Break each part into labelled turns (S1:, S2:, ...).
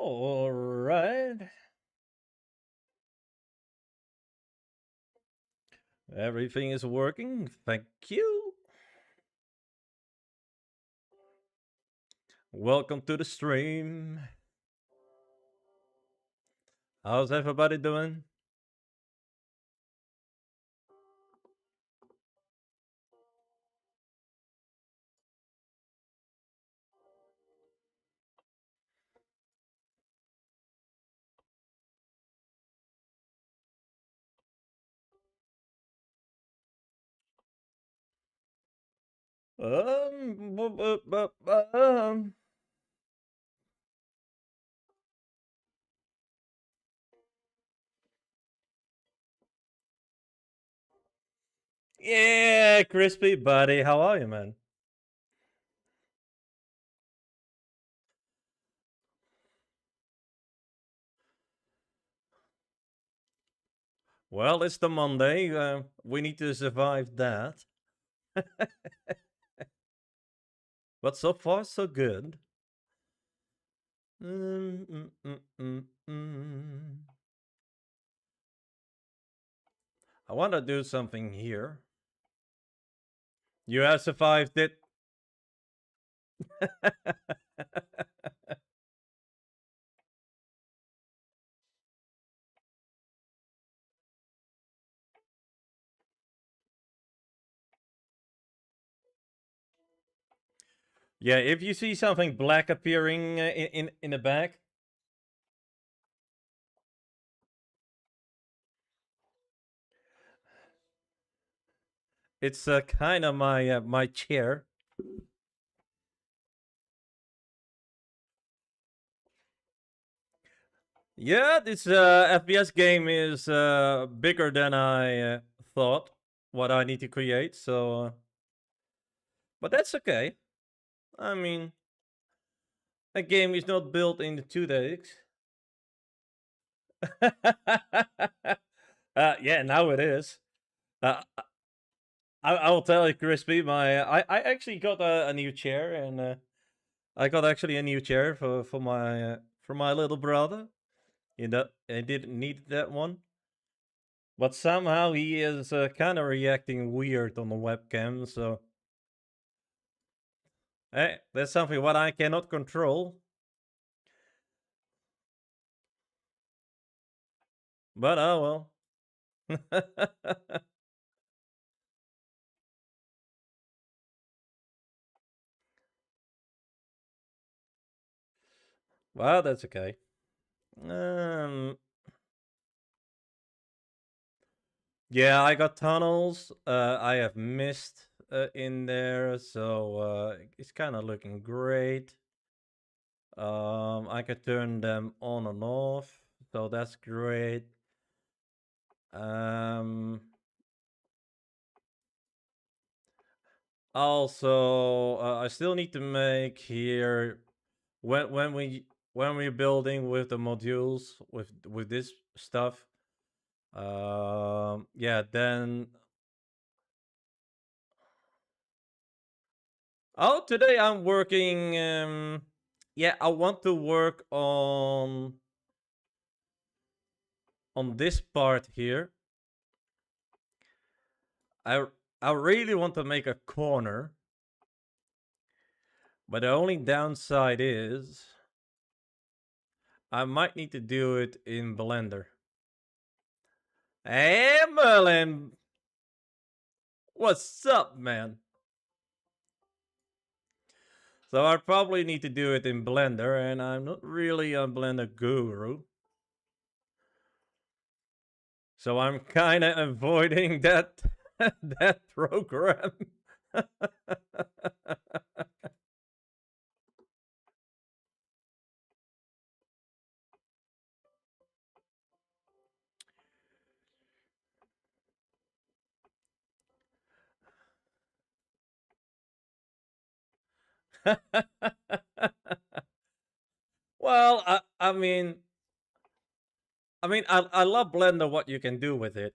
S1: All right. Everything is working. Thank you. Welcome to the stream. How's everybody doing? Um, bu- bu- bu- um. Yeah, crispy buddy. How are you, man? Well, it's the Monday. We need to survive that. But so far, so good. Mm, mm, mm, mm, mm. I want to do something here. You have survived it. Yeah, if you see something black appearing in the back, it's kind of my chair. Yeah, this FPS game is bigger than I thought. What I need to create, so but that's okay. I mean, a game is not built in 2 days. Yeah, now it is. Uh, I will tell you, Crispy. I actually got a new chair, and I got actually a new chair for my little brother. You know, I didn't need that one, but somehow he is kind of reacting weird on the webcam. So, hey, that's something what I cannot control. But oh well. Well, that's okay. Um, yeah, I got tunnels. I have mist in there, so it's kind of looking great. I can turn them on and off, so that's great. Um, Also, I still need to make here when we're building with the modules with this stuff. Yeah, then today I'm working. Yeah, I want to work on this part here. I I really want to make a corner, but the only downside is I might need to do it in Blender. Hey, Merlin, what's up, man? So I probably need to do it in Blender, and I'm not really a Blender guru. So I'm kind of avoiding that that program. Well, I love Blender. What you can do with it.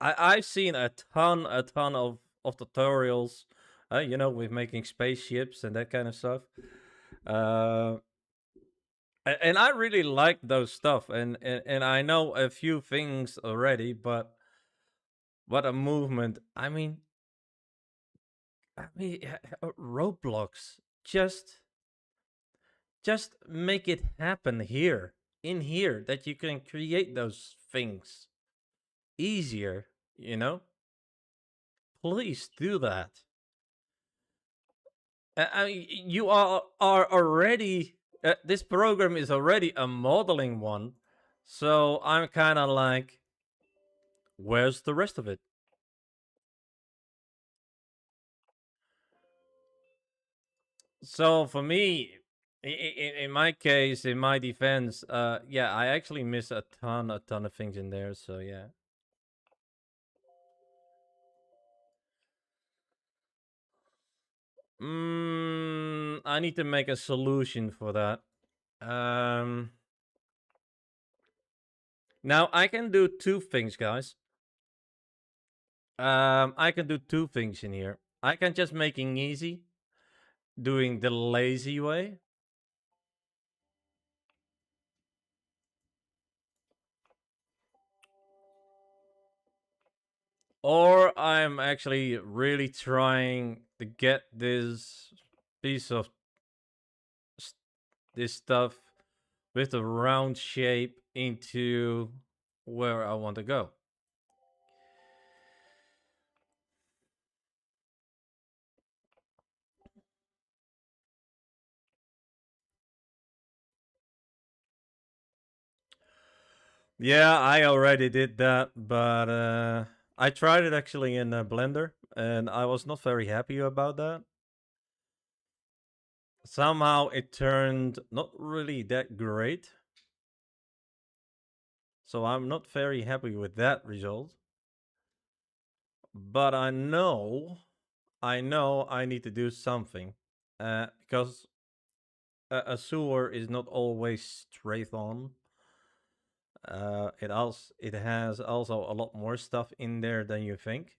S1: I've seen a ton of tutorials. You know, with making spaceships and that kind of stuff. Uh, And I really like those stuff, and I know a few things already, but what a movement! Roblox, just make it happen here, in here, that you can create those things easier. You know, please do that. You are already. This program is already a modeling one, so I'm kind of like, where's the rest of it? So for me, in my case, in my defense, yeah, I actually miss a ton of things in there. So yeah. I need to make a solution for that. Um, Now I can do two things, guys. I can do two things in here. I can just making easy, doing the lazy way, or I'm actually really trying to get this piece of this stuff with the round shape into where I want to go. Yeah, I already did that, but I tried it actually in Blender, and I was not very happy about that. Somehow it turned not really that great, so I'm not very happy with that result. But I know I need to do something, because a sewer is not always straight on. It has also a lot more stuff in there than you think.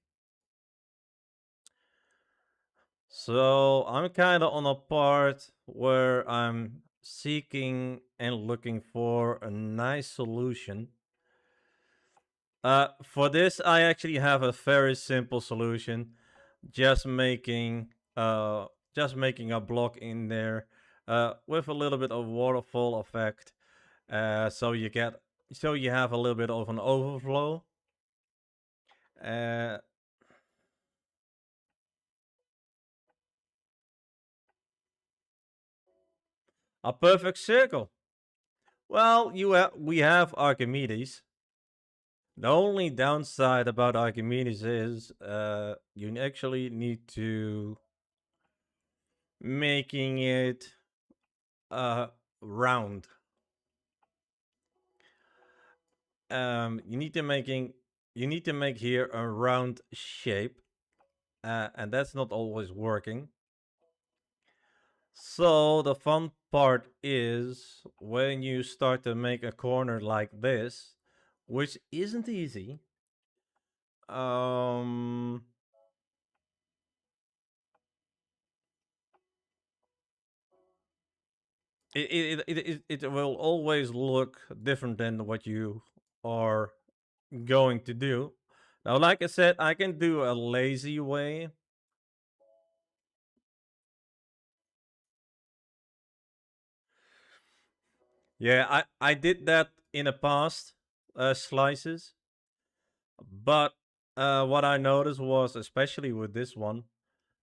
S1: So I'm kind of on a part where I'm seeking and looking for a nice solution. For this, I actually have a very simple solution. Just making uh, just making a block in there, with a little bit of waterfall effect, so you have a little bit of an overflow. Uh, a perfect circle. Well, we have Archimedes. The only downside about Archimedes is you actually need to making it round. You need to make here a round shape, and that's not always working. So the fun part is when you start to make a corner like this, which isn't easy. Um, it will always look different than what you are going to do. Now, like I said, I can do a lazy way. Yeah, I did that in the past slices, but what I noticed was, especially with this one,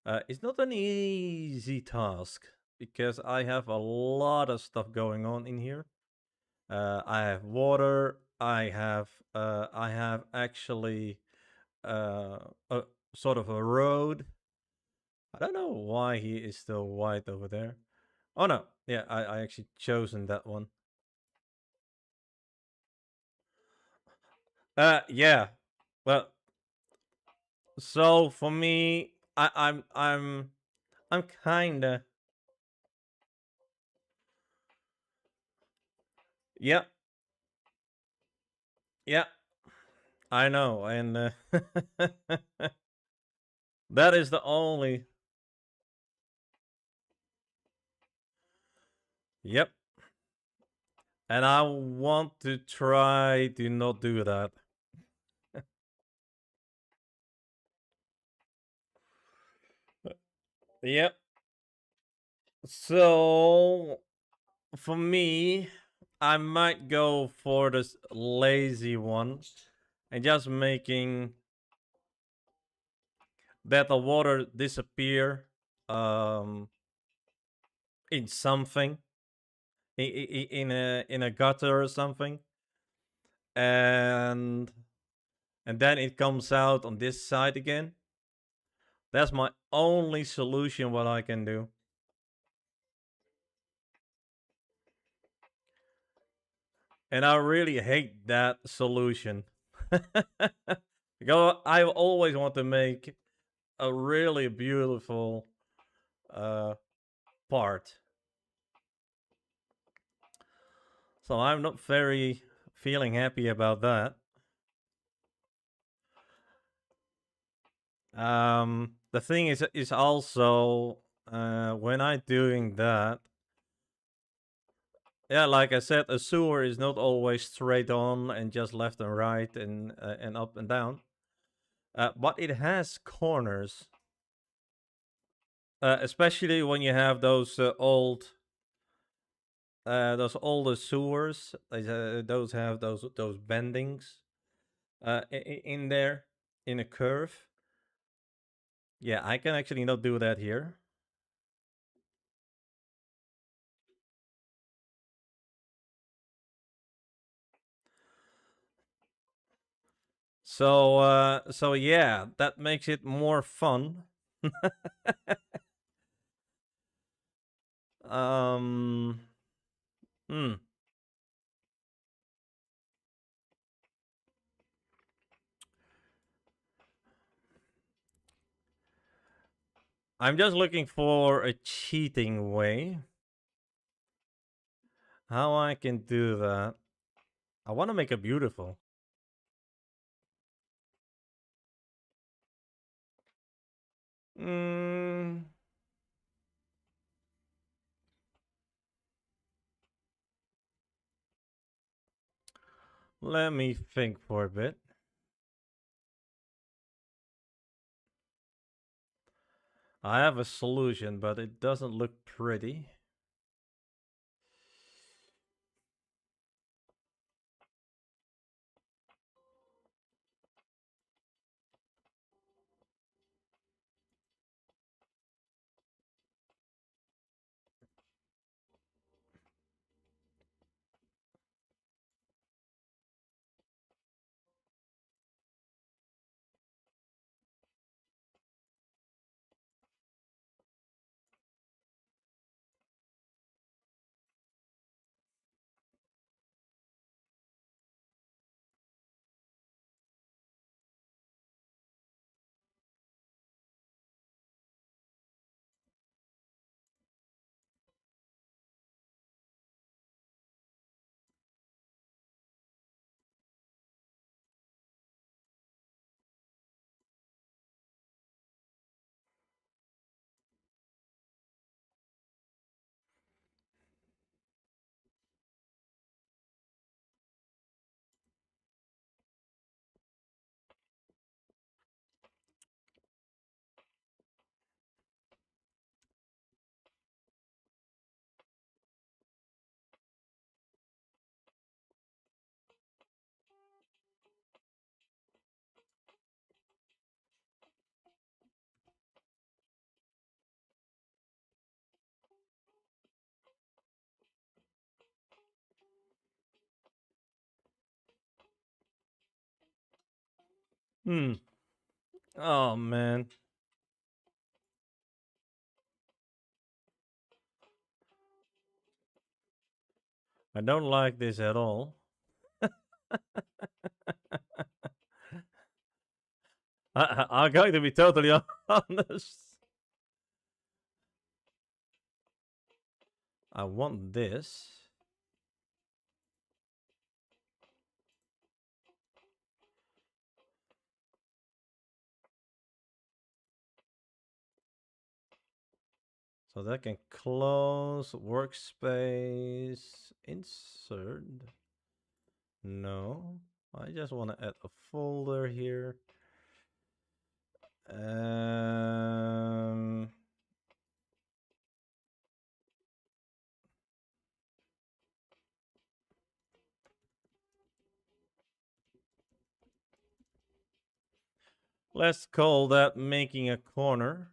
S1: it's not an easy task because I have a lot of stuff going on in here. I have water. I have actually a sort of a road. I don't know why he is still white over there. Oh no, yeah, I actually chosen that one. Yeah. Well, so for me, I'm kinda, yeah, yeah, I know, and that is the only. Yep. And I want to try to not do that. Yep. So for me, I might go for this lazy one and just making that the water disappear in something in a gutter or something, and then it comes out on this side again. That's my only solution what I can do. And I really hate that solution. Because I always want to make a really beautiful uh, part. So I'm not very feeling happy about that. The thing is also when I'm doing that, yeah, like I said, a sewer is not always straight on and just left and right and up and down, but it has corners, especially when you have those older sewers. Those have those bendings in there in a curve. Yeah, I can actually not do that here. So yeah, that makes it more fun. um, hmm. I'm just looking for a cheating way. How I can do that. I want to make it beautiful. Mm, let me think for a bit. I have a solution, but it doesn't look pretty. Hmm. Oh man, I don't like this at all. I'm going to be totally honest. I want this. So that can close workspace, insert. I just want to add a folder here. Um, let's call that making a corner.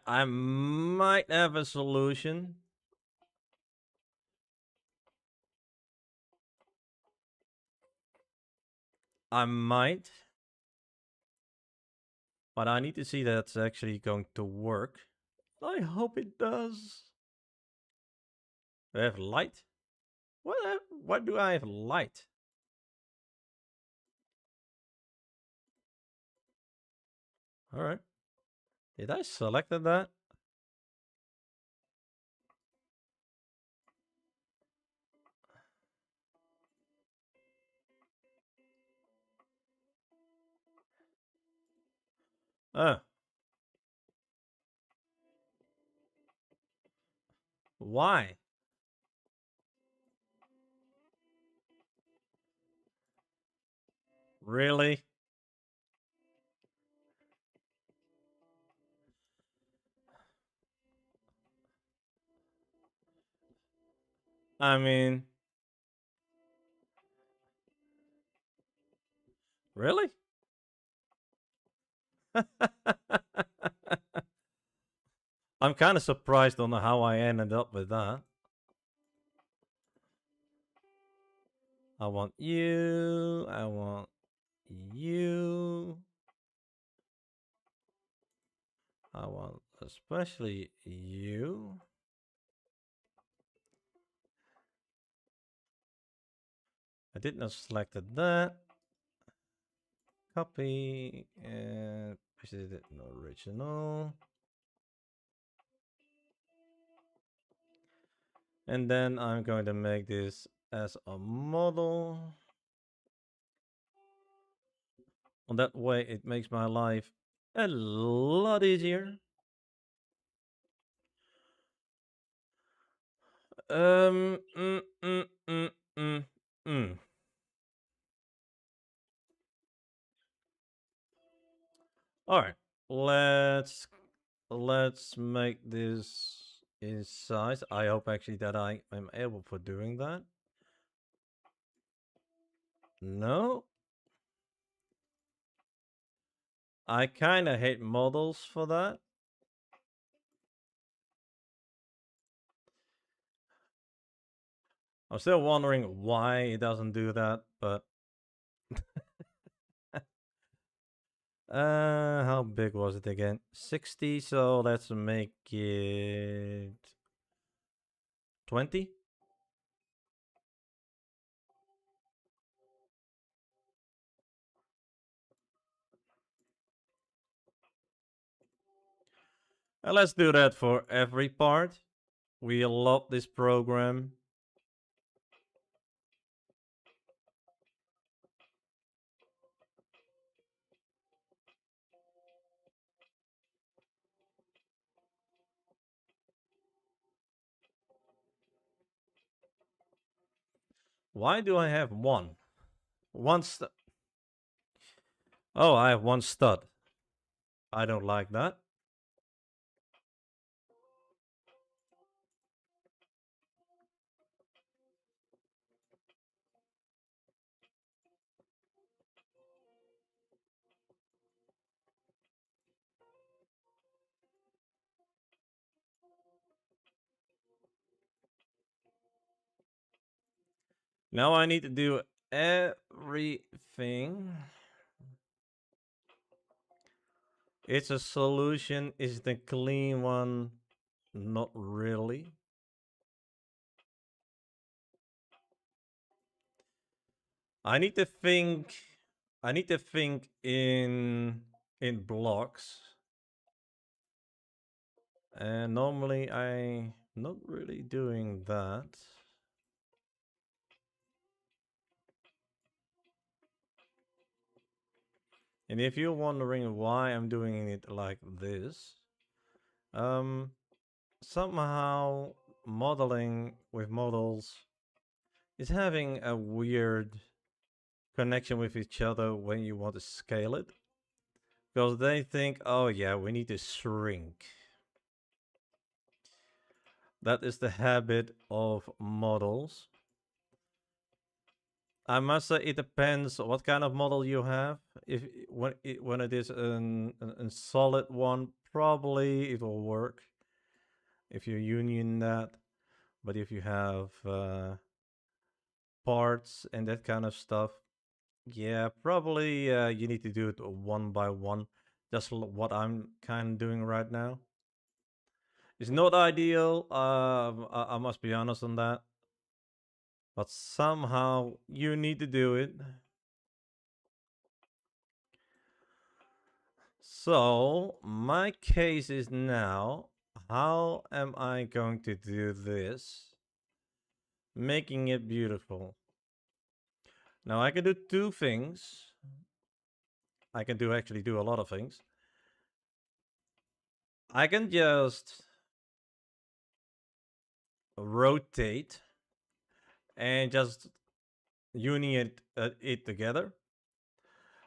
S1: I might have a solution. I might. But I need to see that it's actually going to work. I hope it does. Do I have light? What do I have light? Alright. Did I select that? Oh. Why? Really? I mean, really? I'm kind of surprised on how I ended up with that. I want you. I want you. I want especially you. I did not select that. Copy and paste it in the original. And then I'm going to make this as a model. On that way, it makes my life a lot easier. Um, mm, mm, mm, mm, mm. All right, let's make this in size. I hope actually that I am able for doing that. No, I kind of hate models for that. I'm still wondering why it doesn't do that, but how big was it again? 60, so let's make it 20. And let's do that for every part. We love this program. Why do I have one? One stud. Oh, I have one stud. I don't like that. Now I need to do everything. It's a solution. Is the clean one? Not really. I need to think. I need to think in blocks. And normally I not really doing that. And if you're wondering why I'm doing it like this, somehow modeling with models is having a weird connection with each other when you want to scale it. Because they think, oh yeah, we need to shrink. That is the habit of models. I must say it depends what kind of model you have. If when it is a solid one, probably it will work if you union that. But if you have parts and that kind of stuff, yeah, probably you need to do it one by one. Just what I'm kind of doing right now. It's not ideal. I must be honest on that. But somehow you need to do it. So my case is now, how am I going to do this? Making it beautiful. Now I can do two things. I can actually do a lot of things. I can just rotate and just union it together.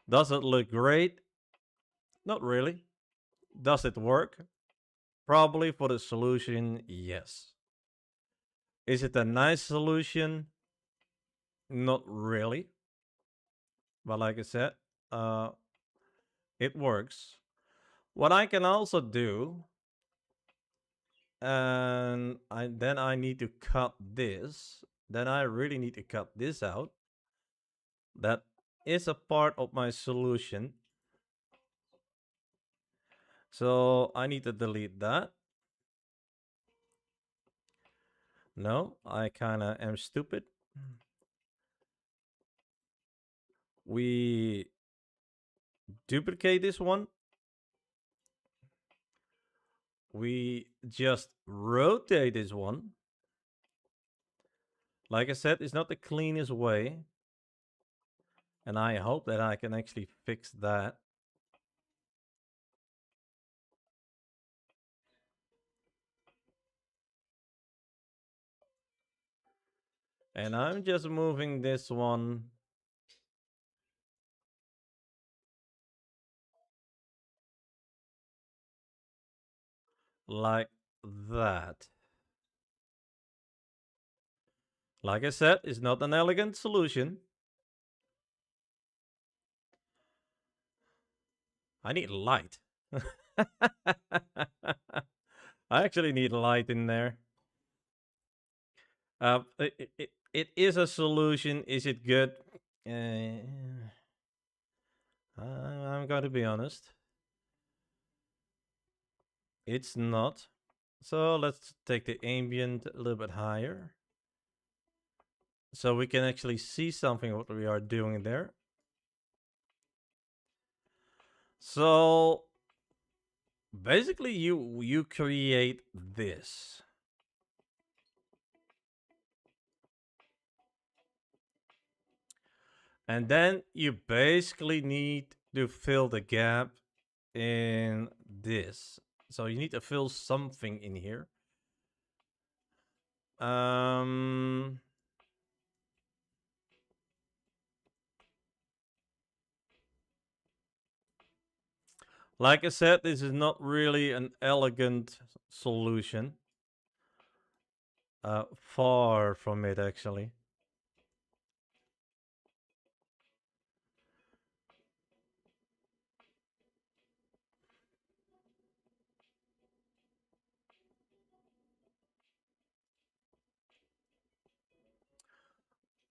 S1: Does it look great? Not really. Does it work? Probably for the solution, yes. Is it a nice solution? Not really. But like I said, uh, it works. What I can also do, and then I need to cut this. Then I really need to cut this out. That is a part of my solution. So I need to delete that. No, I kind of am stupid. We duplicate this one. We just rotate this one. Like I said, it's not the cleanest way. And I hope that I can actually fix that. And I'm just moving this one like that. Like I said, it's not an elegant solution. I need light. I actually need light in there. It is a solution. Is it good? I'm going to be honest. It's not. So let's take the ambient a little bit higher. So we can actually see something what we are doing there. So basically you create this. And then you basically need to fill the gap in this. So you need to fill something in here. Like I said, this is not really an elegant solution. Far from it, actually.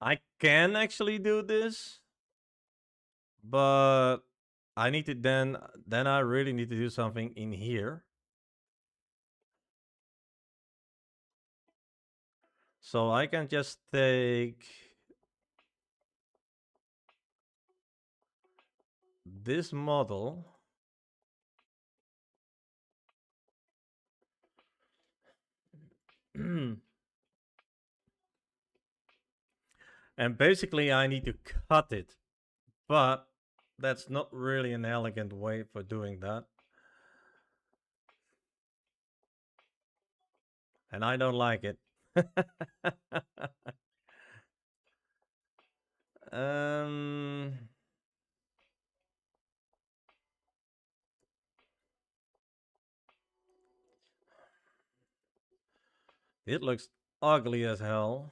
S1: I can actually do this, but I need to then I really need to do something in here. So I can just take this model and basically I need to cut it, but that's not really an elegant way for doing that. and I don't like it. um, it looks ugly as hell.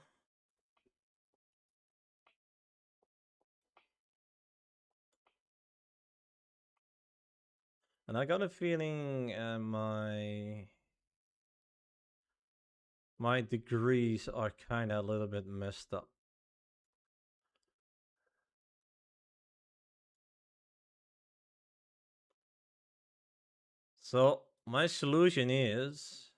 S1: And I got a feeling my degrees are kind of a little bit messed up. So my solution is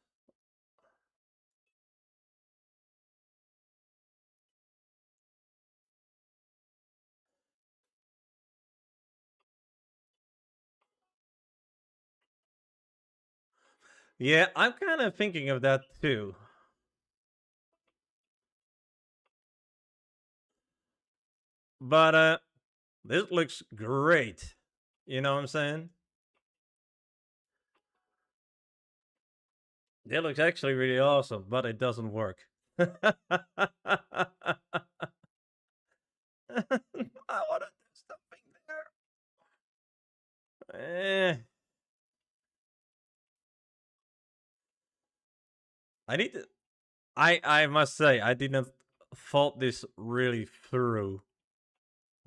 S1: yeah, I'm kind of thinking of that too. But this looks great. You know what I'm saying? It looks actually really awesome, but it doesn't work. I want to do something there. I need to. I must say I didn't thought this really through.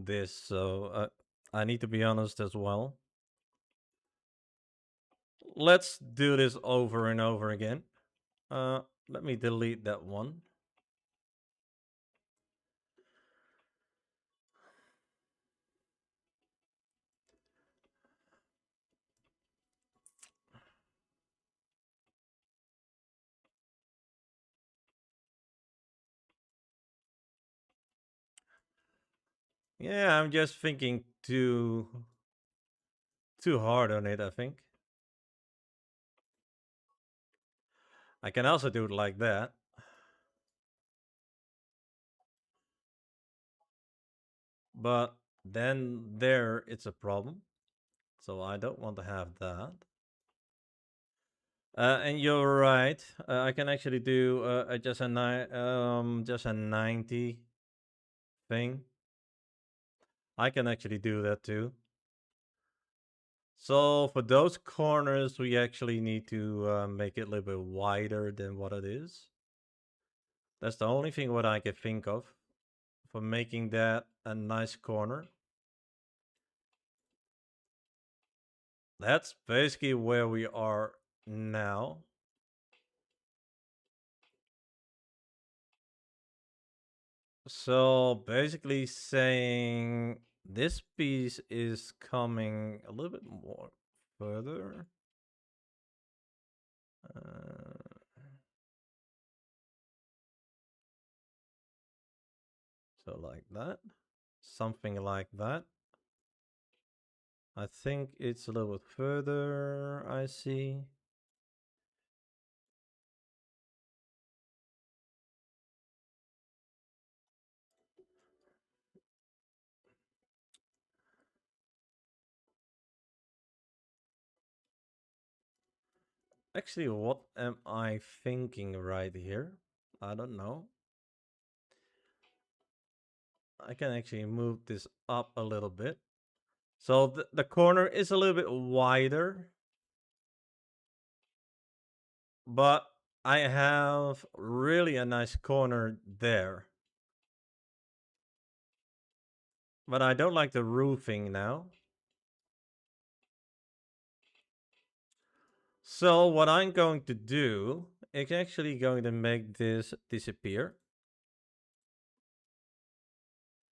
S1: This I need to be honest as well. Let's do this over and over again. Let me delete that one. Yeah, I'm just thinking too hard on it, I think. I can also do it like that. But then there it's a problem. So I don't want to have that. And you're right. I can actually do just a 90 thing. I can actually do that too. So for those corners, we actually need to make it a little bit wider than what it is. That's the only thing what I can think of for making that a nice corner. That's basically where we are now. So basically saying this piece is coming a little bit more further. So like that. Something like that. I think it's a little bit further, I see. Actually, what am I thinking right here? I don't know. I can actually move this up a little bit. So the corner is a little bit wider. But I have really a nice corner there. But I don't like the roofing now. So what I'm going to do is actually going to make this disappear.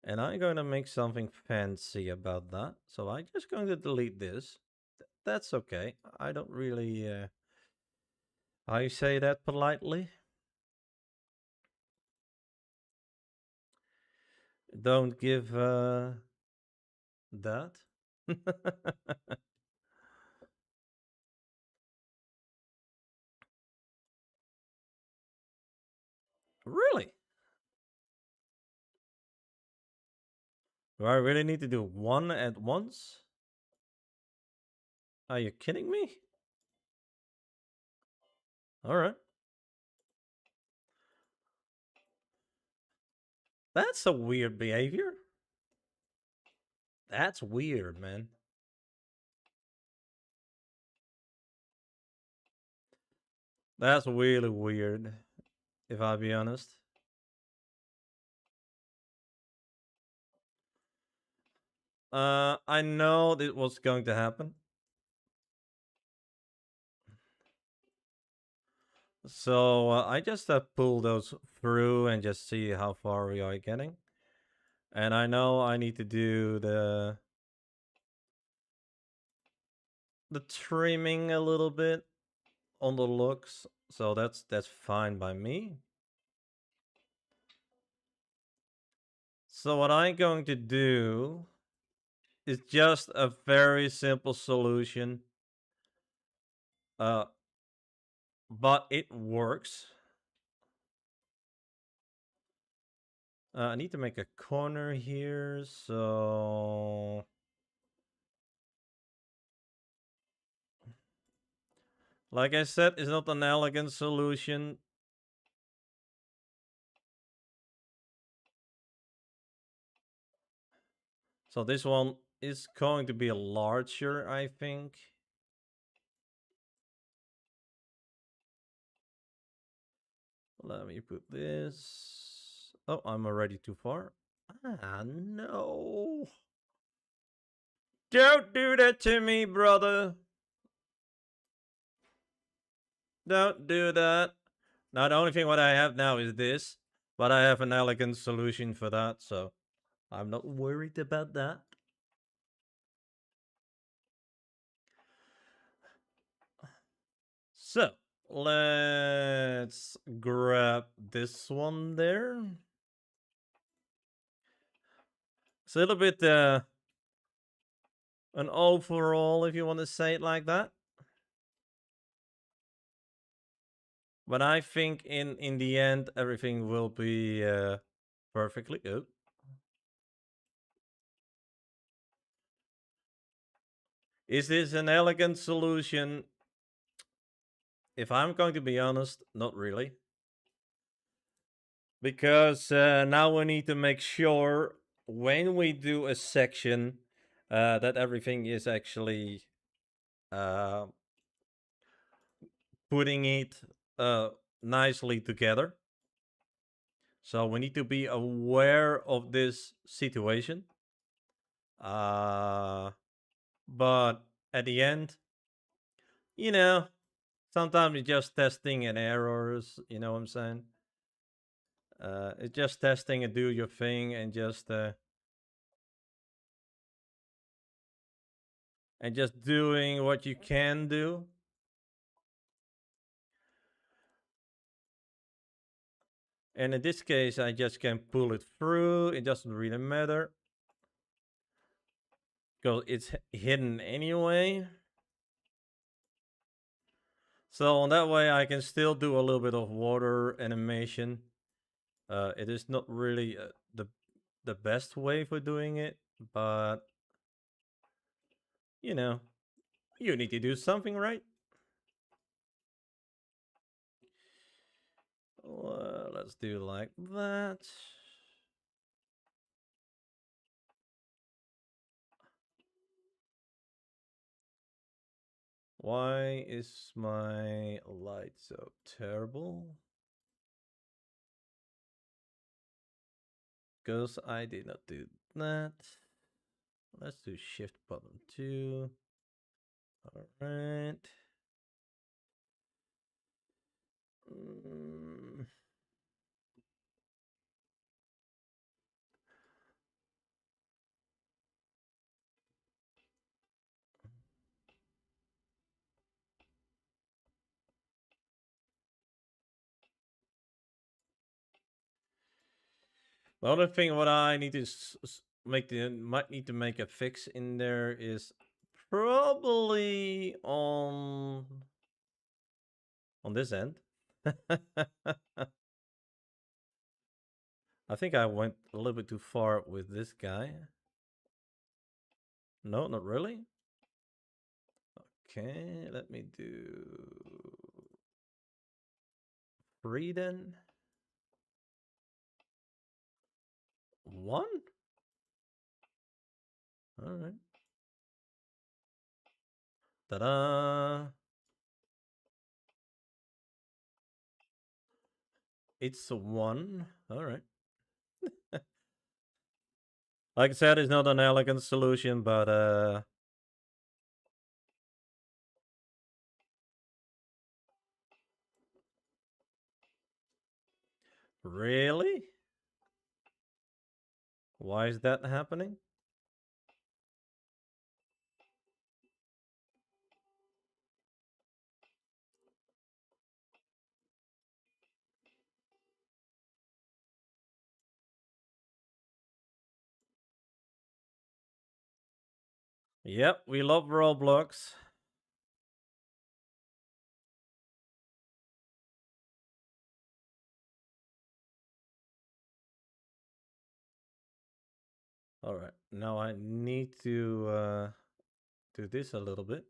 S1: And I'm going to make something fancy about that. So I'm just going to delete this. That's okay. I don't really... how you say that politely? Don't give that. Really? Do I really need to do one at once? Are you kidding me? All right. That's a weird behavior. That's weird, man. That's really weird, if I'll be honest. I know this was going to happen. So I just pull those through and just see how far we are getting. And I know I need to do the trimming a little bit on the looks, so that's fine by me. So what I'm going to do is just a very simple solution, uh, but it works. I need to make a corner here, so like I said, it's not an elegant solution. So this one is going to be larger, I think. Let me put this. Oh, I'm already too far. Ah, no. Don't do that to me, brother. Don't do that. Now, the only thing what I have now is this, but I have an elegant solution for that, so I'm not worried about that. So, let's grab this one there. It's a little bit an overall, if you want to say it like that. But I think in the end, everything will be perfectly good. Is this an elegant solution? If I'm going to be honest, not really. Because now we need to make sure when we do a section that everything is actually uh, putting it nicely together. So we need to be aware of this situation. But at the end, you know, sometimes it's just testing and errors. You know what I'm saying? It's just testing and do your thing and just doing what you can do. And in this case, I just can pull it through. It doesn't really matter because it's hidden anyway. So on that way, I can still do a little bit of water animation. It is not really the best way for doing it, but you know, you need to do something, right? Let's do like that. Why is my light so terrible? Because I did not do that. Let's do shift button 2. All right. Mm. The other thing what I need to might need to make a fix in there is probably on this end. I think I went a little bit too far with this guy. No, not really. Okay, let me do 3 then. 1? Alright. Ta-da! It's a 1. Alright. Like I said, it's not an elegant solution, but really? Why is that happening? Yep, we love Roblox. Alright, now I need to do this a little bit.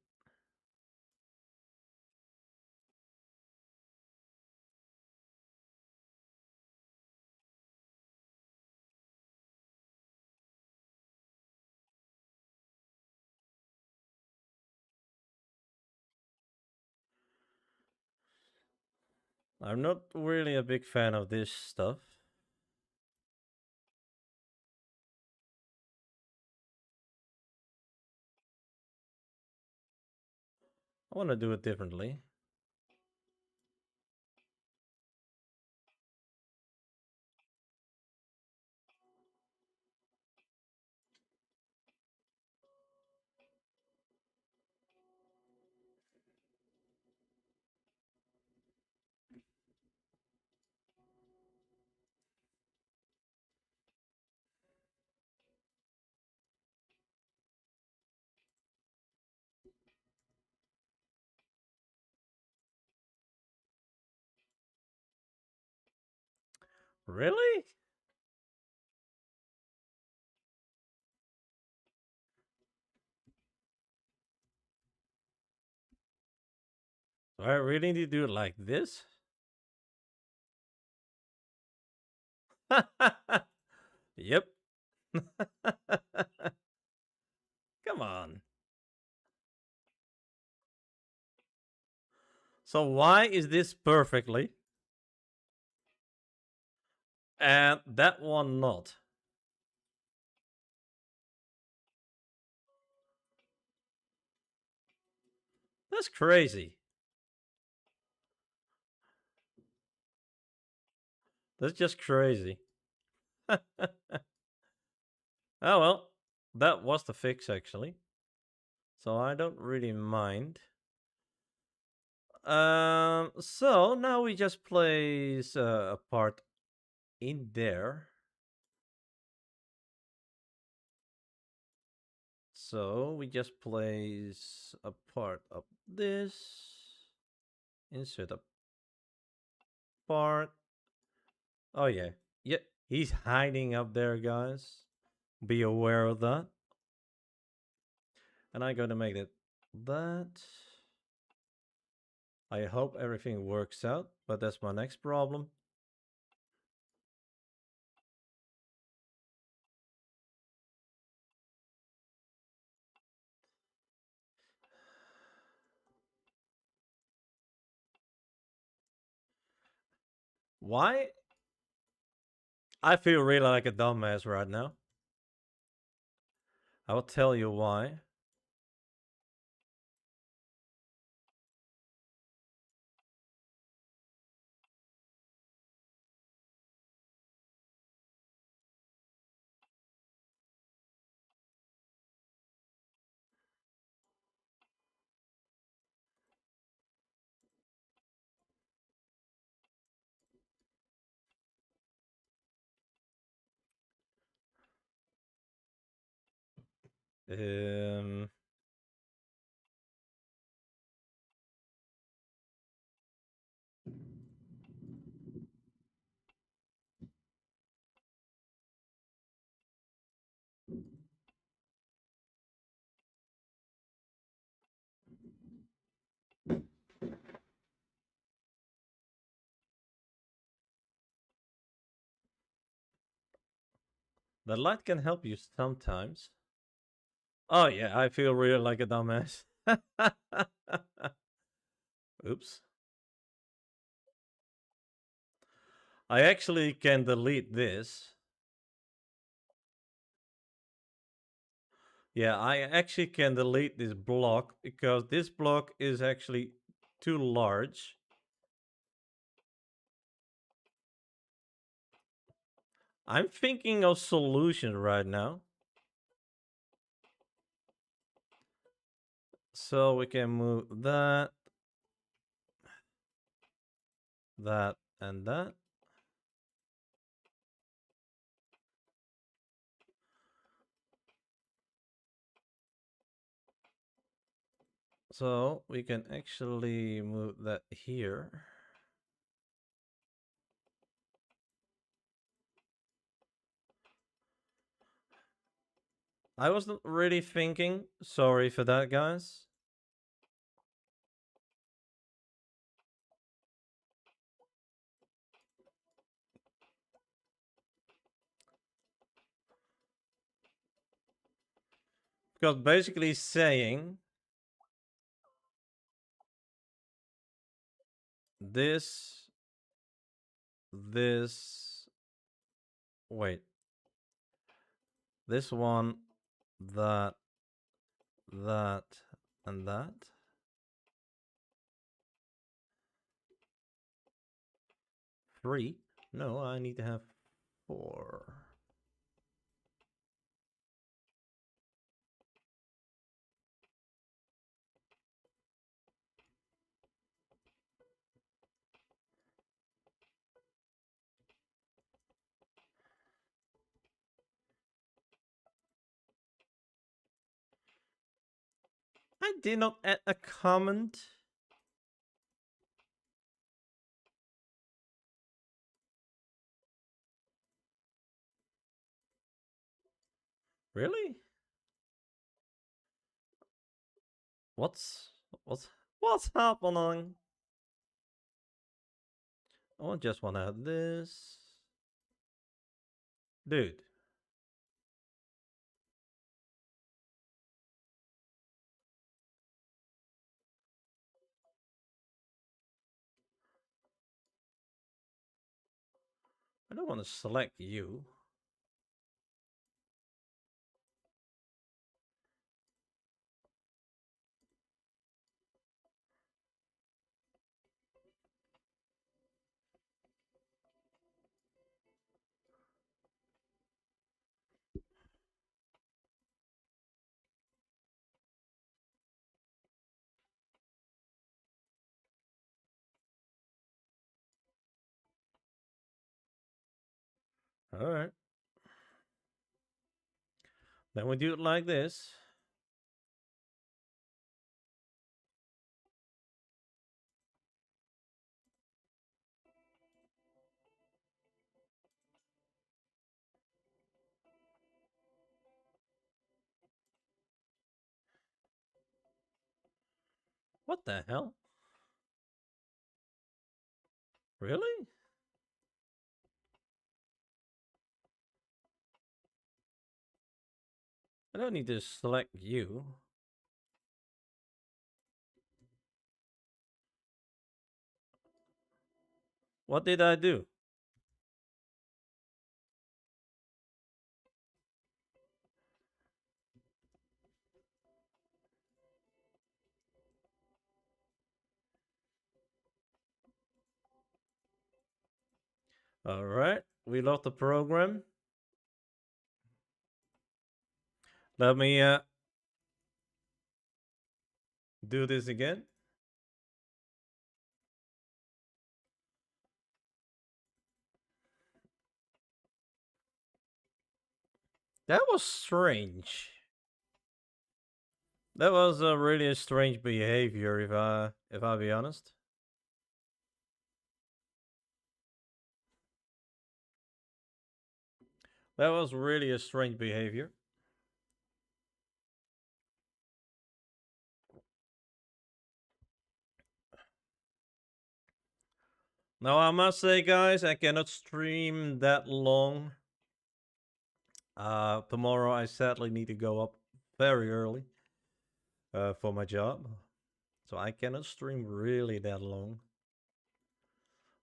S1: I'm not really a big fan of this stuff. I want to do it differently. Really? Do I really need to do it like this? Yep. Come on. So why is this perfectly and that one not? That's crazy. That's just crazy. Oh well, that was the fix actually. So I don't really mind. So now we just place a part in there. So we just place a part of this, insert a part. Oh yeah, yeah, he's hiding up there, guys. Be aware of that. And I'm gonna make it that. I hope everything works out, but that's my next problem. Why? I feel really like a dumbass right now. I will tell you why. Um, The light can help you sometimes. Oh yeah, I feel really like a dumbass. Oops. I actually can delete this. Yeah, I actually can delete this block because this block is actually too large. I'm thinking of solution right now. So we can move that, that, and that. So we can actually move that here. I wasn't really thinking. Sorry for that, guys. Because basically saying this, wait, this one, that, and that. Three? No, I need to have 4. I did not add a comment. Really? What's what's happening? I just want to add this. Dude. I don't want to select you. All right. Then we do it like this. What the hell? Really? I don't need to select you. What did I do? All right. We lost the program. Let me do this again. That was strange. That was a really strange behavior, if I be honest. That was really a strange behavior. Now I must say, guys, I cannot stream that long. Tomorrow I sadly need to go up very early for my job, so I cannot stream really that long.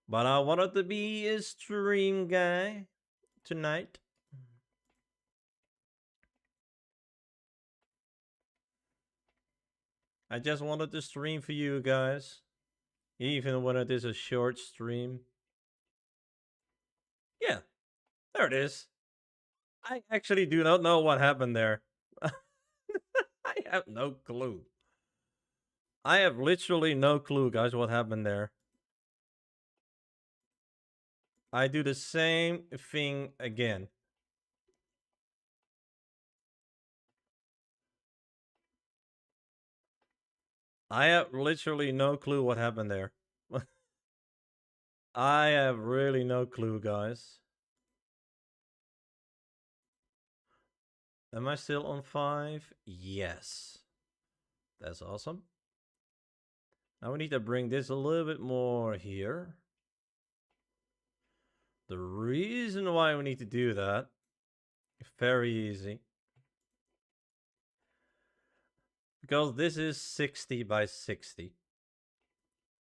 S1: But I wanted to be a stream guy tonight. I just wanted to stream for you guys, even when it is a short stream. Yeah, there it is. I actually do not know what happened there. I have no clue. I have literally no clue, guys, what happened there. I do the same thing again. I have literally no clue what happened there. I have really no clue, guys. Am I still on 5? Yes. That's awesome. Now we need to bring this a little bit more here. The reason why we need to do that, very easy. Because this is 60 by 60.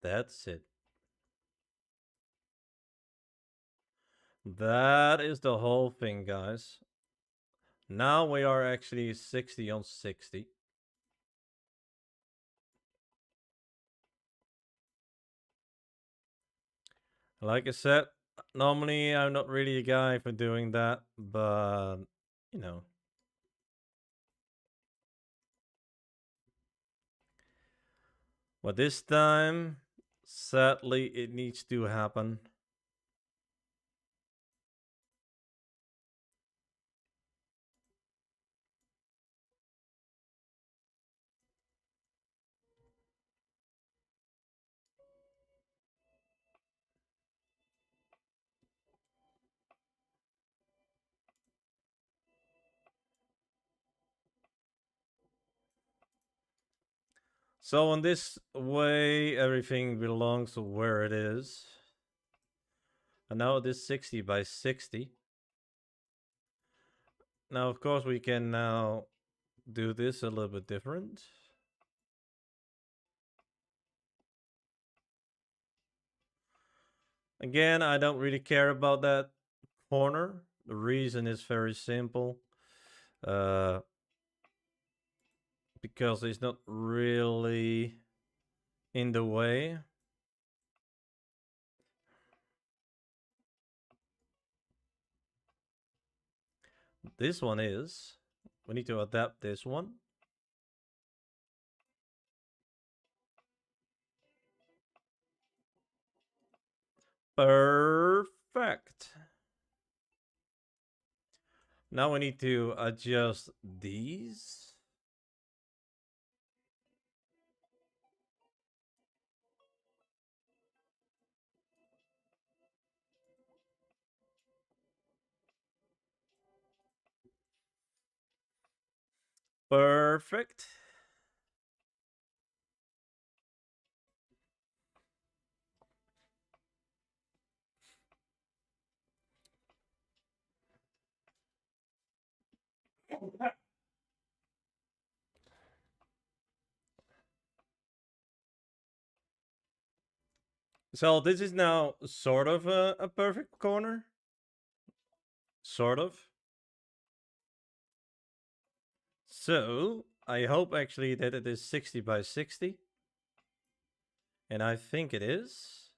S1: That's it. That is the whole thing, guys. Now we are actually 60 on 60. Like I said, normally I'm not really a guy for doing that, but you know. But this time, sadly, it needs to happen. So in this way, everything belongs to where it is. And now it is 60 by 60. Now, of course, we can now do this a little bit different. Again, I don't really care about that corner. The reason is very simple. Because it's not really in the way. This one is. We need to adapt this one. Perfect. Now we need to adjust these. Perfect. So this is now sort of a perfect corner. Sort of. So I hope actually that it is 60 by 60. And I think it is.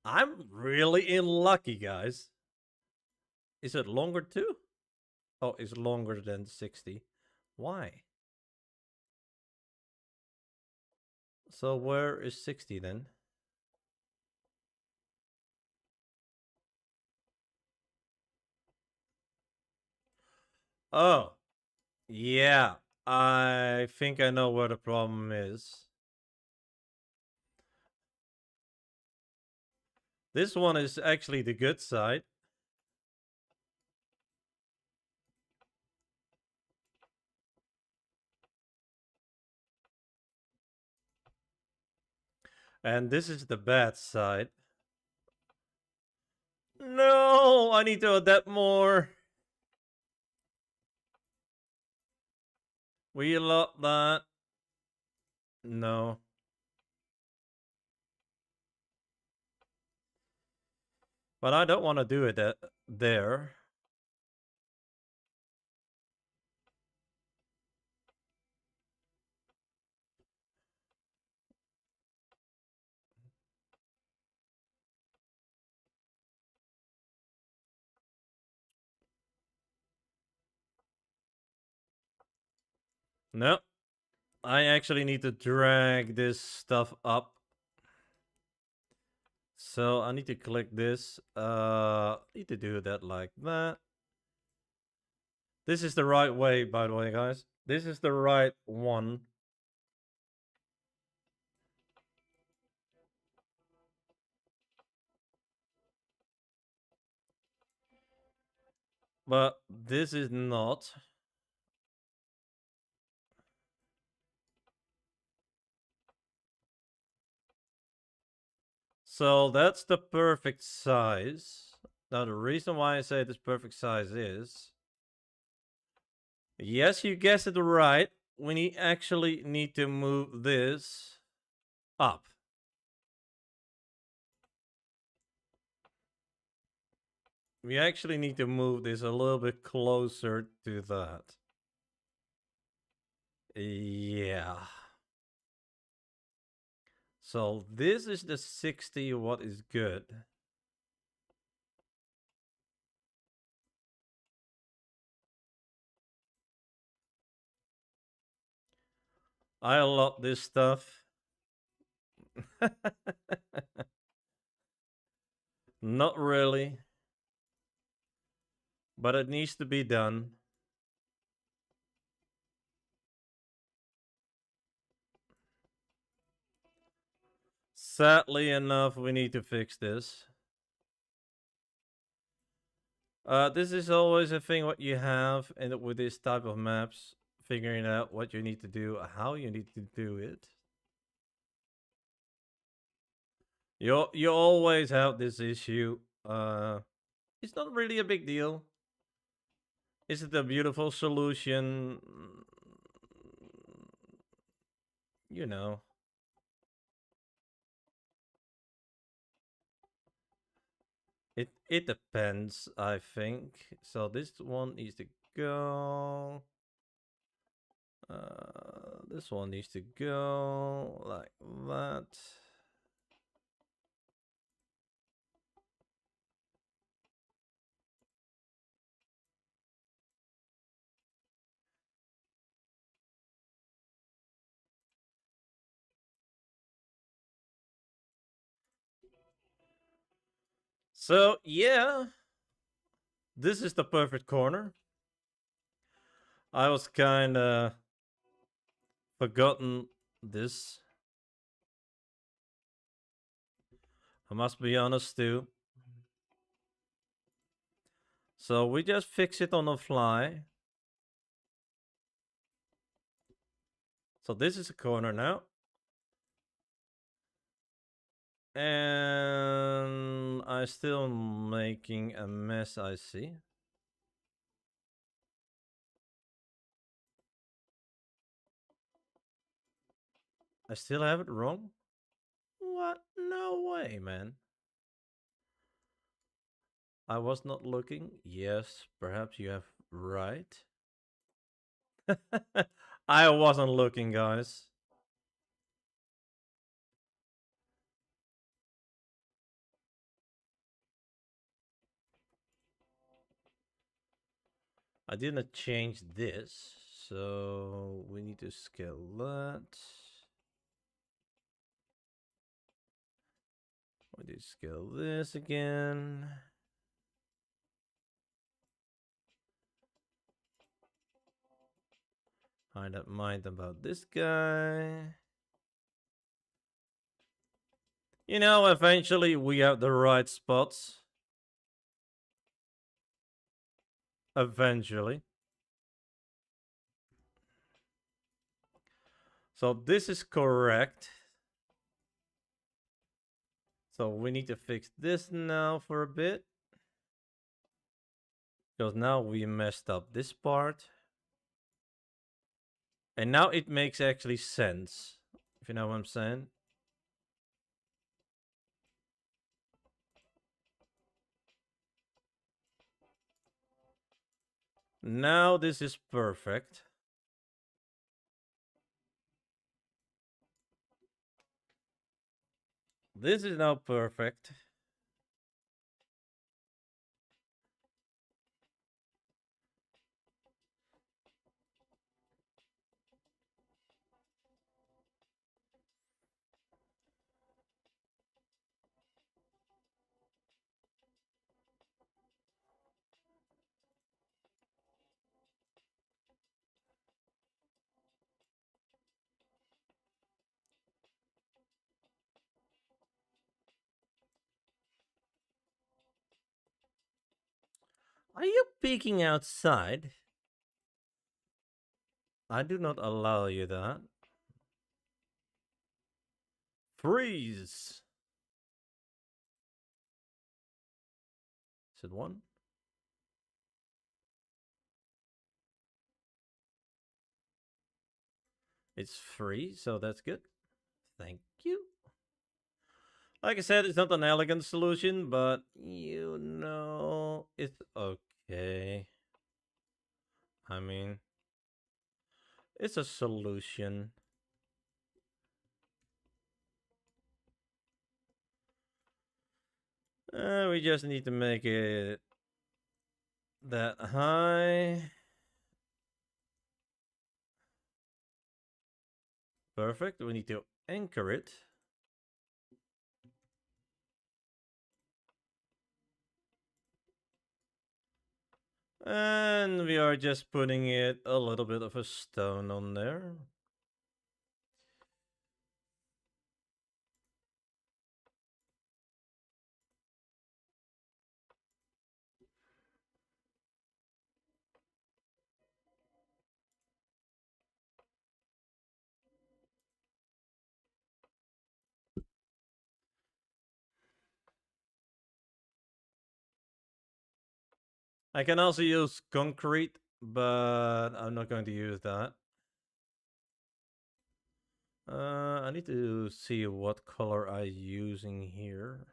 S1: I'm really in lucky, guys. Is it longer too? Oh, it's longer than 60. Why? So where is 60 then? Oh, yeah. I think I know where the problem is. This one is actually the good side. And this is the bad side. No, I need to adapt more. We love that. No. But I don't want to do it there. No. I actually need to drag this stuff up. So I need to click this. Need to do that like that. This is the right way, by the way, guys. This is the right one. But this is not. So that's the perfect size. Now the reason why I say this perfect size is... Yes, you guessed it right. We actually need to move this up. We actually need to move this a little bit closer to that. Yeah. So this is the 60, what is good. I love this stuff. Not really. But it needs to be done. Sadly enough, we need to fix this. This is always a thing what you have, and with this type of maps, figuring out what you need to do, how you need to do it. You always have this issue. It's not really a big deal. Is it a beautiful solution? You know. It depends, I think. So this one needs to go. This one needs to go like that. So yeah, this is the perfect corner. I was kinda forgotten this. I must be honest too. So we just fix it on the fly. So this is a corner now. And I'm still making a mess, I see. I still have it wrong? What? No way, man. I was not looking. Yes, perhaps you have right. I wasn't looking, guys. I didn't change this, so we need to scale that. We need to scale this again. I don't mind about this guy. You know, eventually we have the right spots. Eventually. So this is correct. So we need to fix this now for a bit. Because now we messed up this part. And now it makes actually sense. If you know what I'm saying. Now this is perfect. This is now perfect. Are you peeking outside? I do not allow you that. Freeze! Is it one? It's free, so that's good. Thank you. Like I said, it's not an elegant solution, but you know, it's okay. I mean, it's a solution. We just need to make it that high. Perfect. We need to anchor it. And we are just putting it a little bit of a stone on there. I can also use concrete, but I'm not going to use that. I need to see what color I'm using here.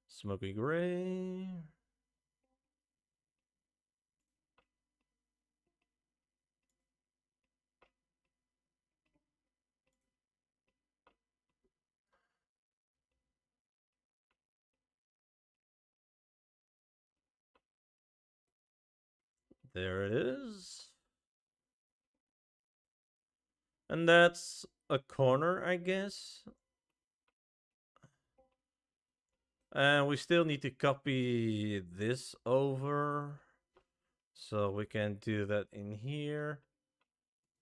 S1: Smoky gray. There it is. And that's a corner, I guess. And we still need to copy this over. So we can do that in here.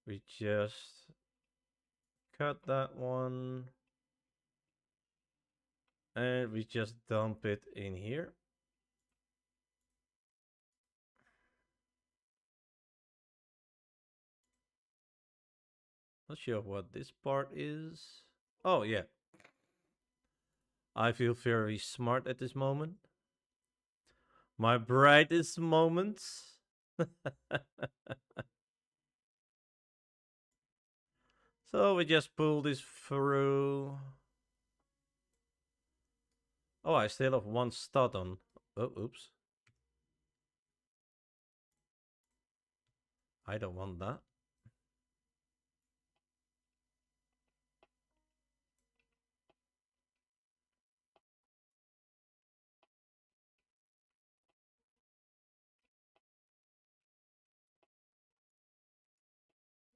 S1: We just cut that one. And we just dump it in here. Not sure what this part is. Oh, yeah. I feel very smart at this moment. My brightest moments. So we just pull this through. Oh, I still have one stud on. Oh, oops. I don't want that.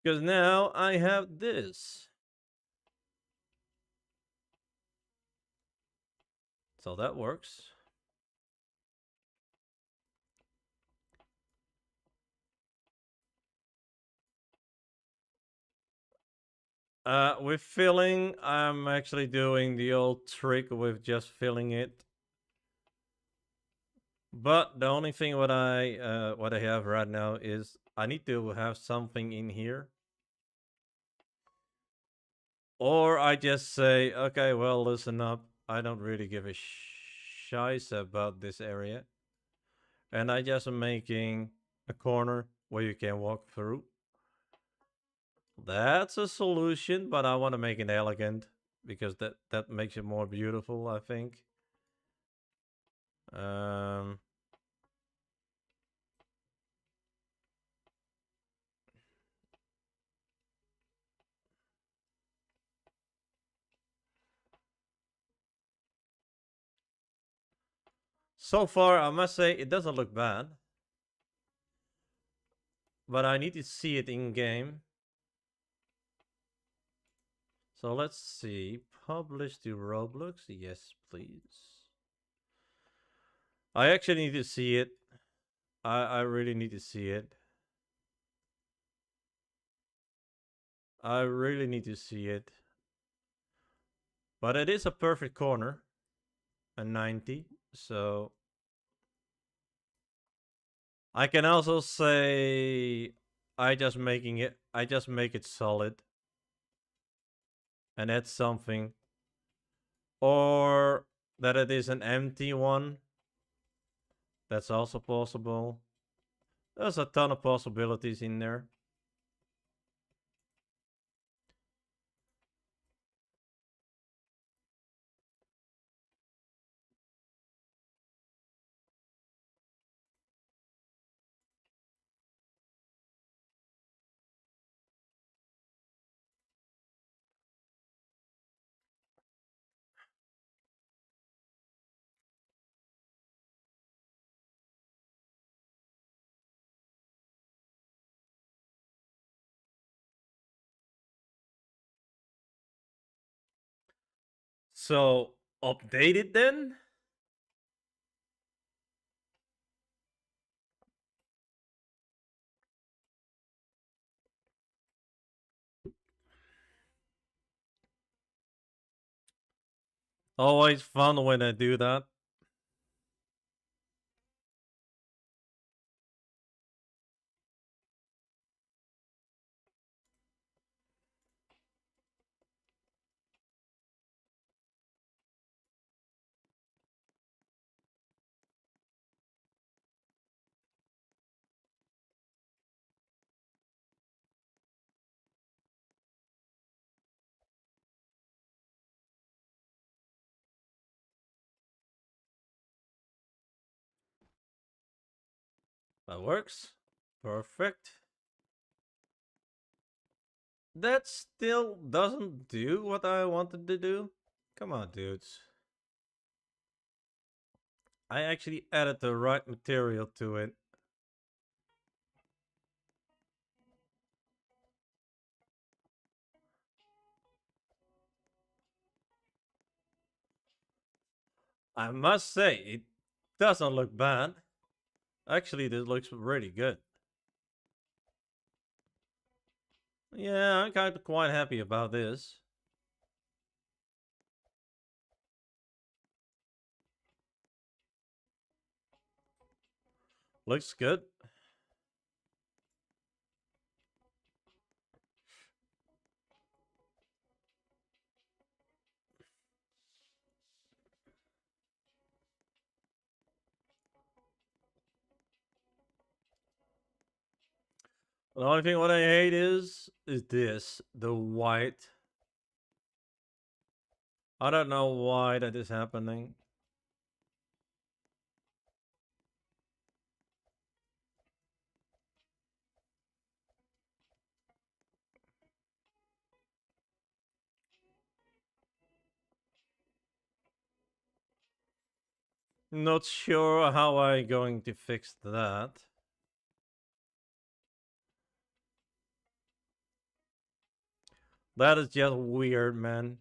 S1: Because now I have this. So that works. With filling, I'm actually doing the old trick with just filling it. But the only thing what I have right now is I need to have something in here. Or I just say, okay, well, listen up. I don't really give a scheiße about this area. And I just am making a corner where you can walk through. That's a solution, but I want to make it elegant because that makes it more beautiful, I think. So far, I must say it doesn't look bad, but I need to see it in game. So let's see. Publish to Roblox. Yes, please. I actually need to see it. I really need to see it. I really need to see it. But it is a perfect corner. A 90. So I can also say I just make it solid. And that's something. Or that it is an empty one. That's also possible. There's a ton of possibilities in there. So update it then? Always fun when I do that. That works. Perfect. That still doesn't do what I wanted to do. Come on, dudes. I actually added the right material to it. I must say, it doesn't look bad. Actually, this looks really good. Yeah, I'm kind of quite happy about this. Looks good. The only thing what I hate is this, the white. I don't know why that is happening. Not sure how I'm going to fix that. That is just weird, man.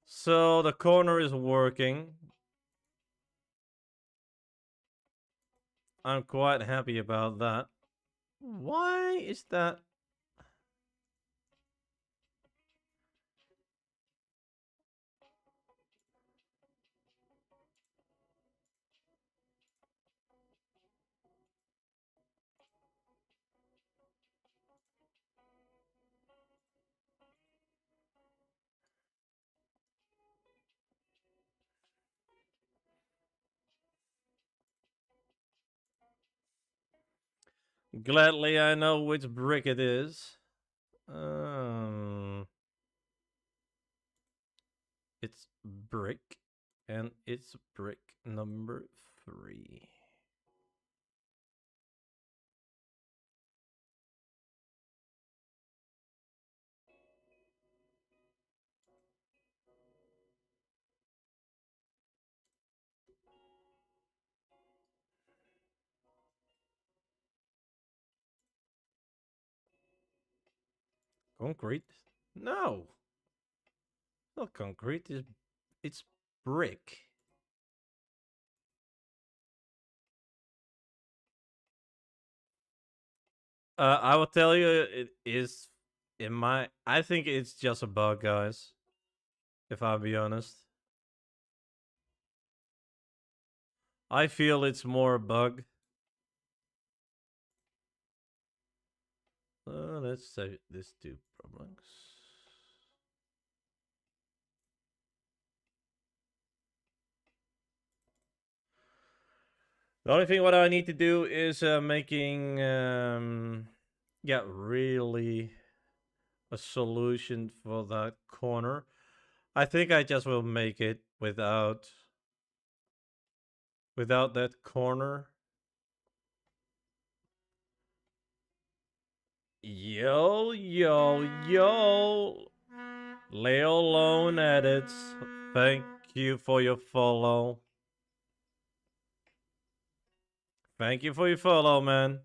S1: So the corner is working. I'm quite happy about that. Why is that? Gladly, I know which brick it is. It's brick, and it's brick number 3. Concrete? No, not concrete. It's brick. I will tell you, it is in my. I think it's just a bug, guys. If I'll be honest, I feel it's more a bug. Let's say this do roblox. The only thing what I need to do is making yeah, really a solution for that corner. I think I just will make it without that corner. Yo, yo, yo. Leo Lone Edits. Thank you for your follow. Thank you for your follow, man.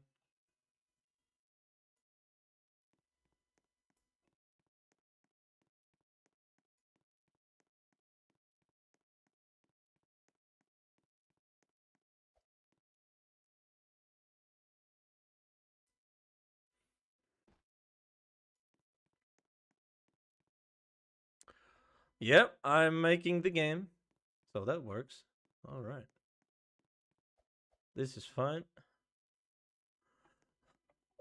S1: Yep, I'm making the game. So that works. All right. This is fine.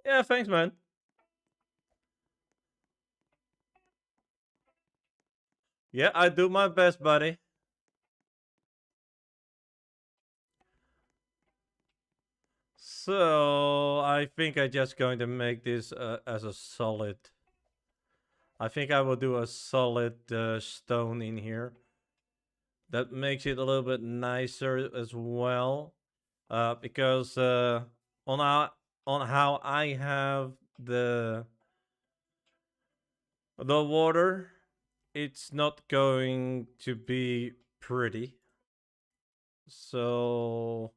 S1: Yeah, thanks, man. Yeah, I do my best, buddy. So I think I'm just going to make this as a solid. I think I will do a solid stone in here. That makes it a little bit nicer as well, because on how I have the water, it's not going to be pretty. So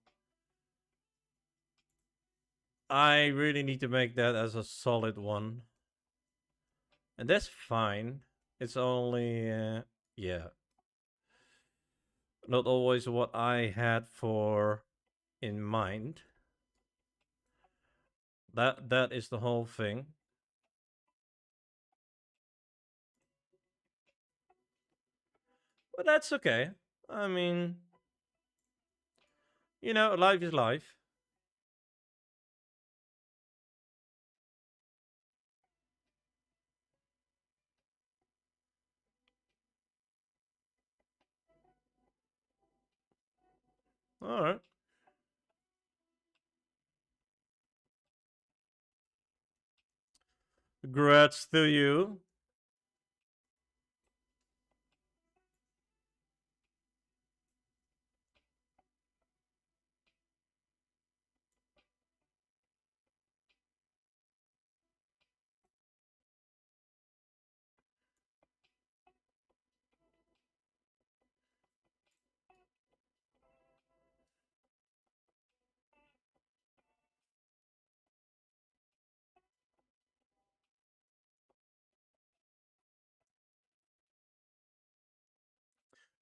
S1: I really need to make that as a solid one. And that's fine. It's only, yeah, not always what I had for in mind. That is the whole thing. But that's okay. I mean, life is life. All right. Congrats to you.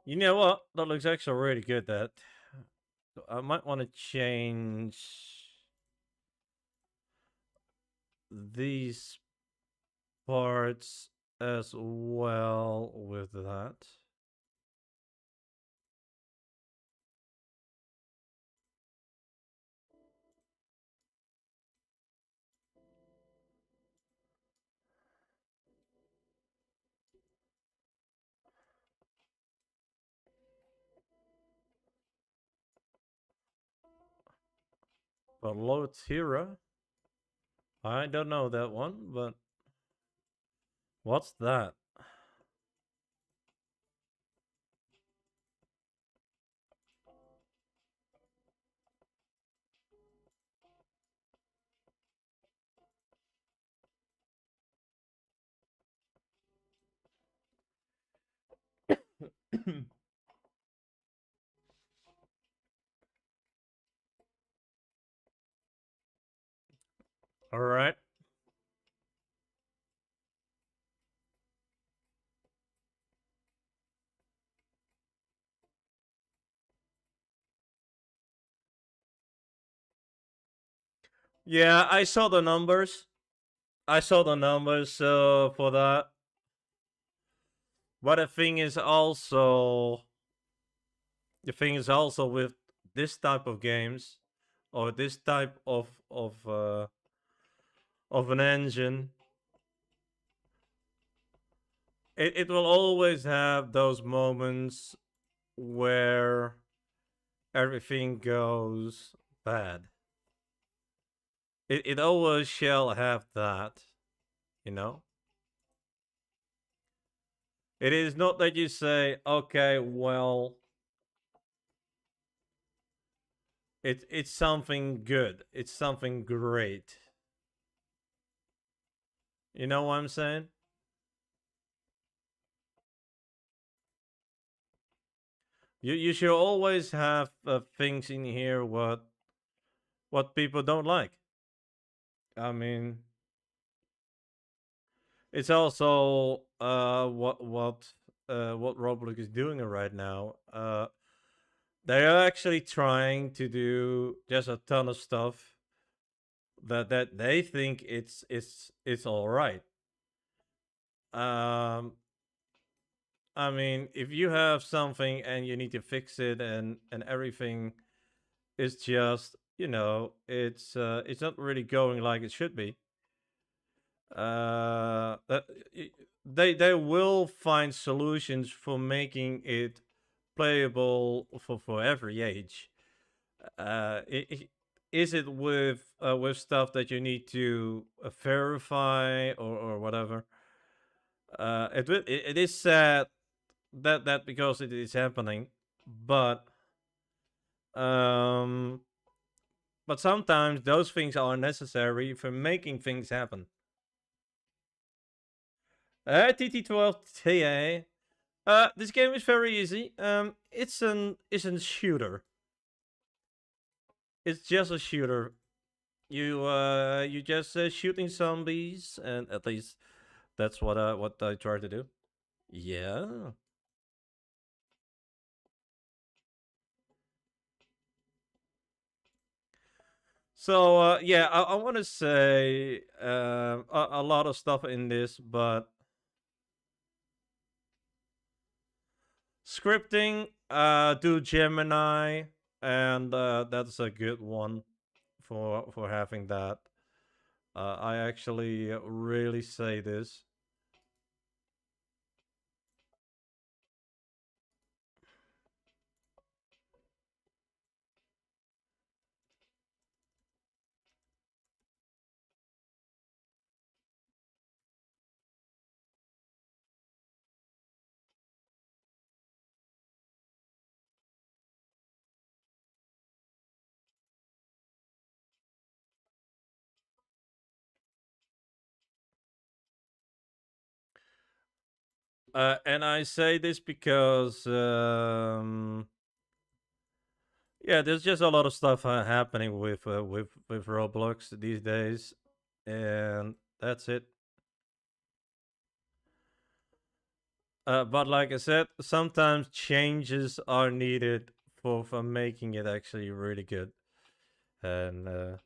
S1: You know what? That looks actually really good. That I might want to change these parts as well with that. But Lotira. I don't know that one, but what's that? All right. Yeah, I saw the numbers. I saw the numbers for that. But the thing is also with this type of games or this type of an engine, it will always have those moments where everything goes bad. It always shall have that, you know? It is not that you say, okay, well, it's something good. It's something great. You know what I'm saying? You should always have things in here what people don't like. I mean, it's also what Roblox is doing right now. They are actually trying to do just a ton of stuff that they think it's all right. Um, I mean, if you have something and you need to fix it and everything is just it's not really going like it should be. That they will find solutions for making it playable for every age. Is it with stuff that you need to verify or whatever? It is sad that because it is happening, but um, but sometimes those things are necessary for making things happen. TT12 TA. This game is very easy. It's a shooter. It's just a shooter. You just shooting zombies, and at least that's what I try to do. Yeah. So yeah, I want to say a lot of stuff in this, but scripting, do Gemini, and that's a good one for having that. I actually really say this. And I say this because yeah, there's just a lot of stuff happening with Roblox these days, and that's it. But like I said, sometimes changes are needed for making it actually really good, and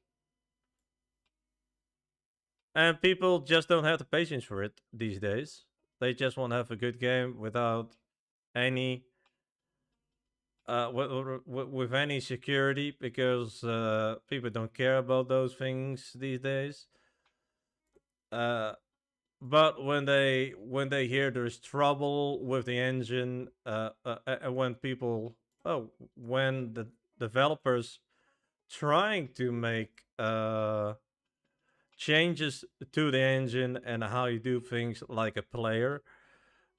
S1: and people just don't have the patience for it these days. They just want to have a good game without any with any security because people don't care about those things these days. Uh, but when they hear there's trouble with the engine, and when people when the developers trying to make changes to the engine and how you do things like a player,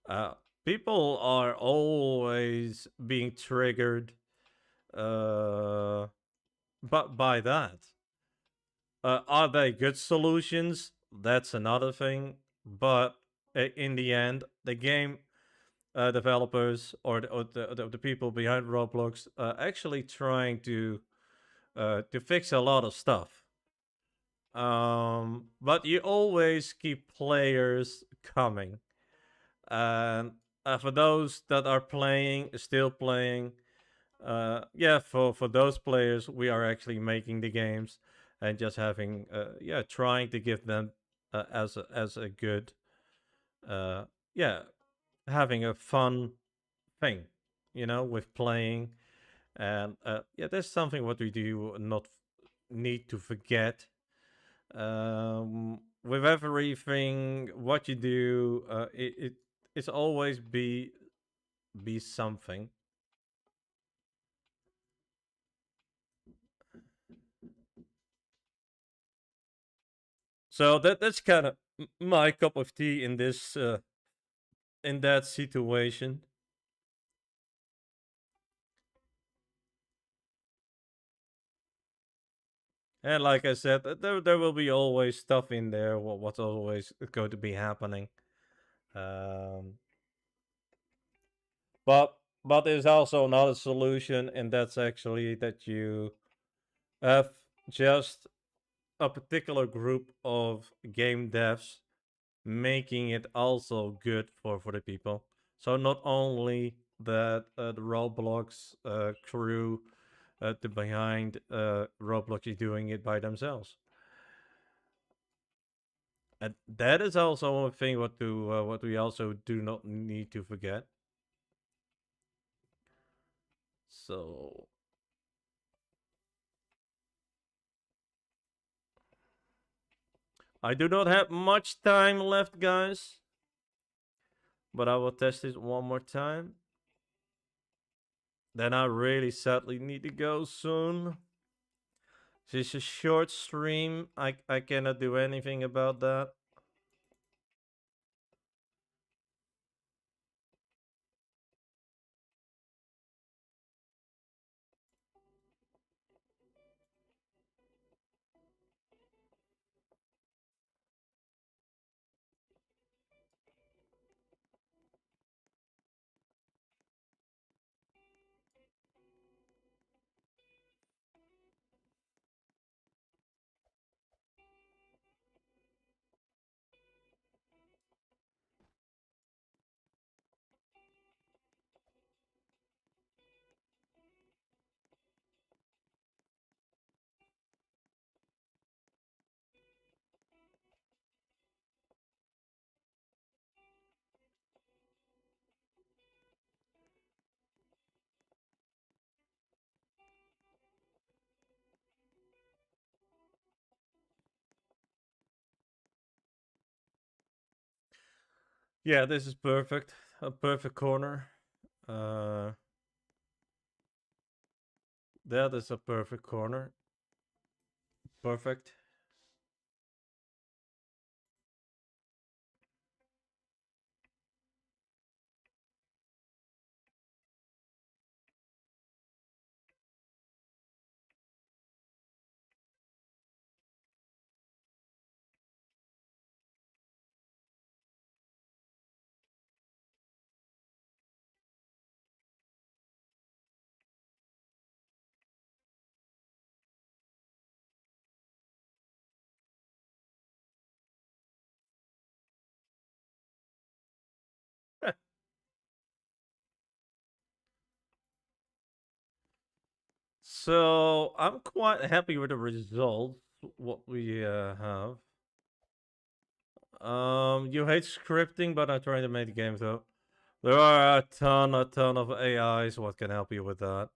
S1: uh, people are always being triggered uh, but by that. Are they good solutions? That's another thing. But in the end, the game developers or the people behind Roblox actually trying to fix a lot of stuff. But you always keep players coming, and for those that are playing, still playing, yeah, for those players, we are actually making the games and just having, yeah, trying to give them as a good, uh, yeah, having a fun thing, with playing. And yeah, that's something what we do not need to forget. With everything what you do, it's always be something. So that's kind of my cup of tea in this in that situation. And like I said, there will be always stuff in there. What's always going to be happening. Um, but there's also another solution, and that's actually that you have just a particular group of game devs making it also good for the people. So not only that the Roblox crew the behind Roblox is doing it by themselves, and that is also one thing what we also do not need to forget. So I do not have much time left, guys, but I will test it one more time. Then I really sadly need to go soon. This is a short stream. I cannot do anything about that. Yeah, this is perfect. A perfect corner. Uh, that is a perfect corner. Perfect. So I'm quite happy with the results. What we have. You hate scripting, but I'm trying to make the game though. There are a ton of AIs. What can help you with that?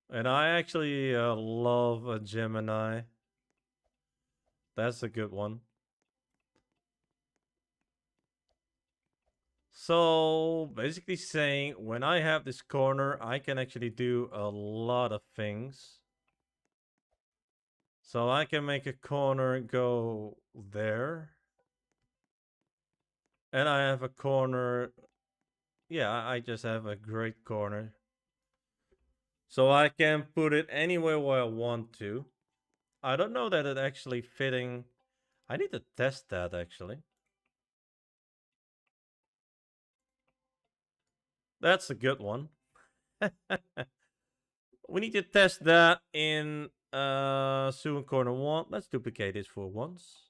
S1: And I actually love a Gemini. That's a good one. So basically saying when I have this corner, I can actually do a lot of things. So I can make a corner go there. And I have a corner. Yeah, I just have a great corner. So I can put it anywhere where I want to. I don't know that it actually fitting. I need to test that actually. That's a good one. We need to test that in Suin corner 1. Let's duplicate this for once.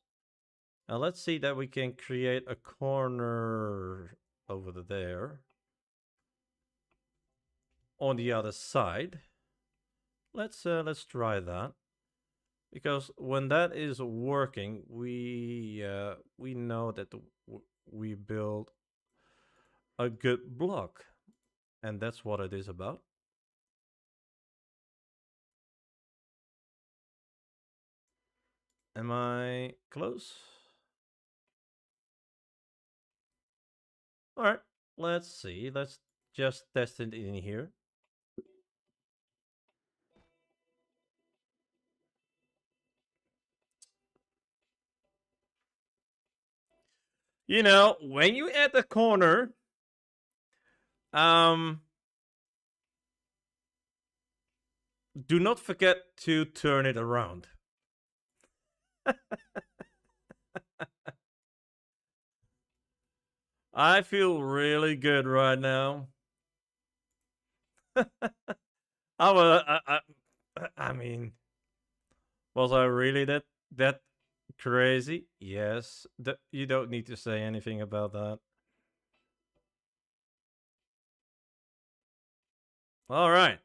S1: Now let's see that we can create a corner over there. On the other side. Let's try that. Because when that is working, we know that we build a good block. And that's what it is about. Am I close? All right, let's see. Let's just test it in here. You know, when you add a corner, do not forget to turn it around. I feel really good right now. I mean, was I really that crazy? Yes. You don't need to say anything about that. All right.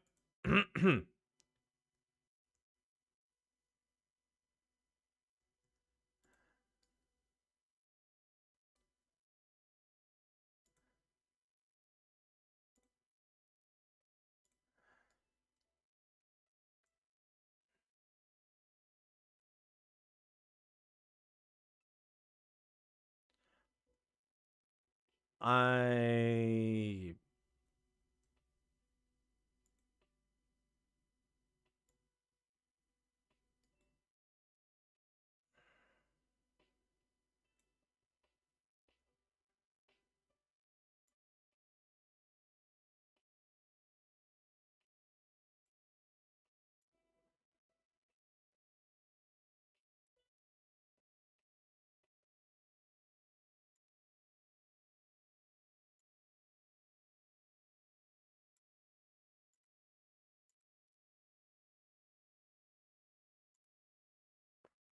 S1: I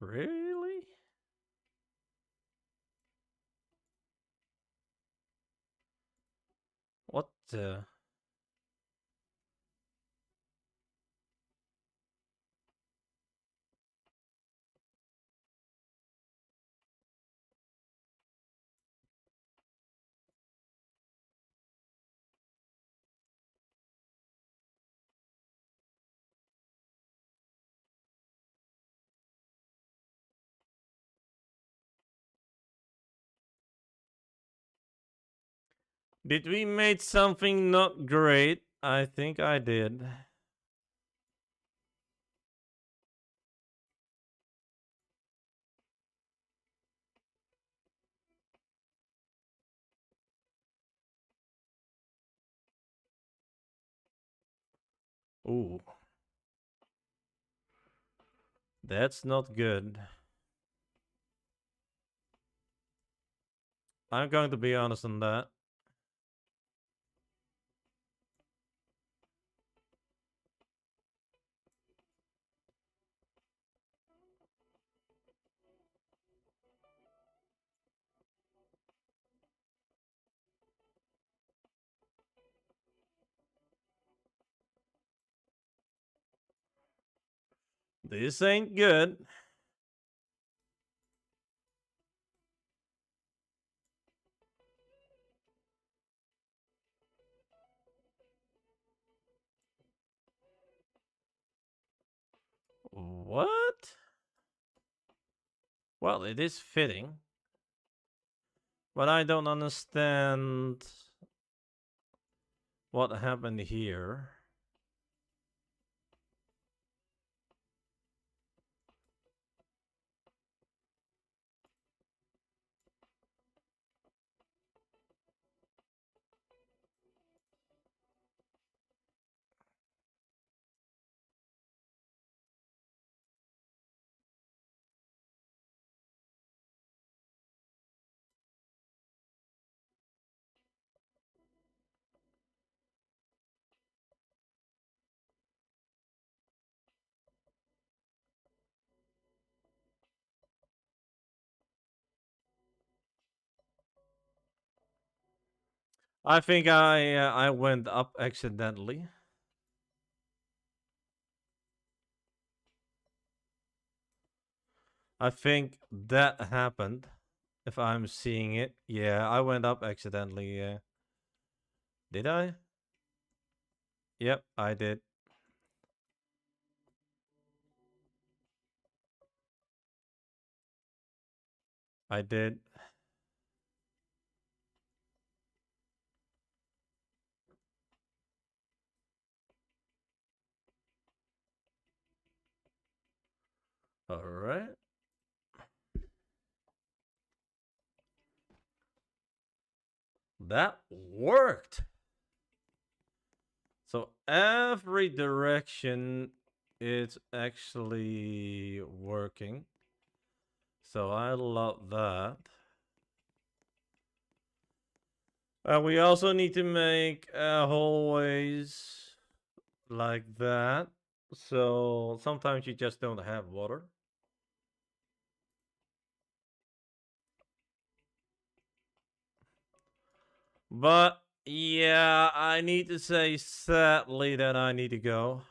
S1: really? What the? Did we make something not great? I think I did. Ooh. That's not good. I'm going to be honest on that. This ain't good. What? Well, it is fitting. But I don't understand what happened here. I think I went up accidentally. I think that happened. If I'm seeing it, yeah, I went up accidentally. Yeah, did I? Yep, I did. I did. All right. That worked. So every direction is actually working. So I love that. We also need to make hallways like that. So sometimes you just don't have water. But yeah, I need to say sadly that I need to go.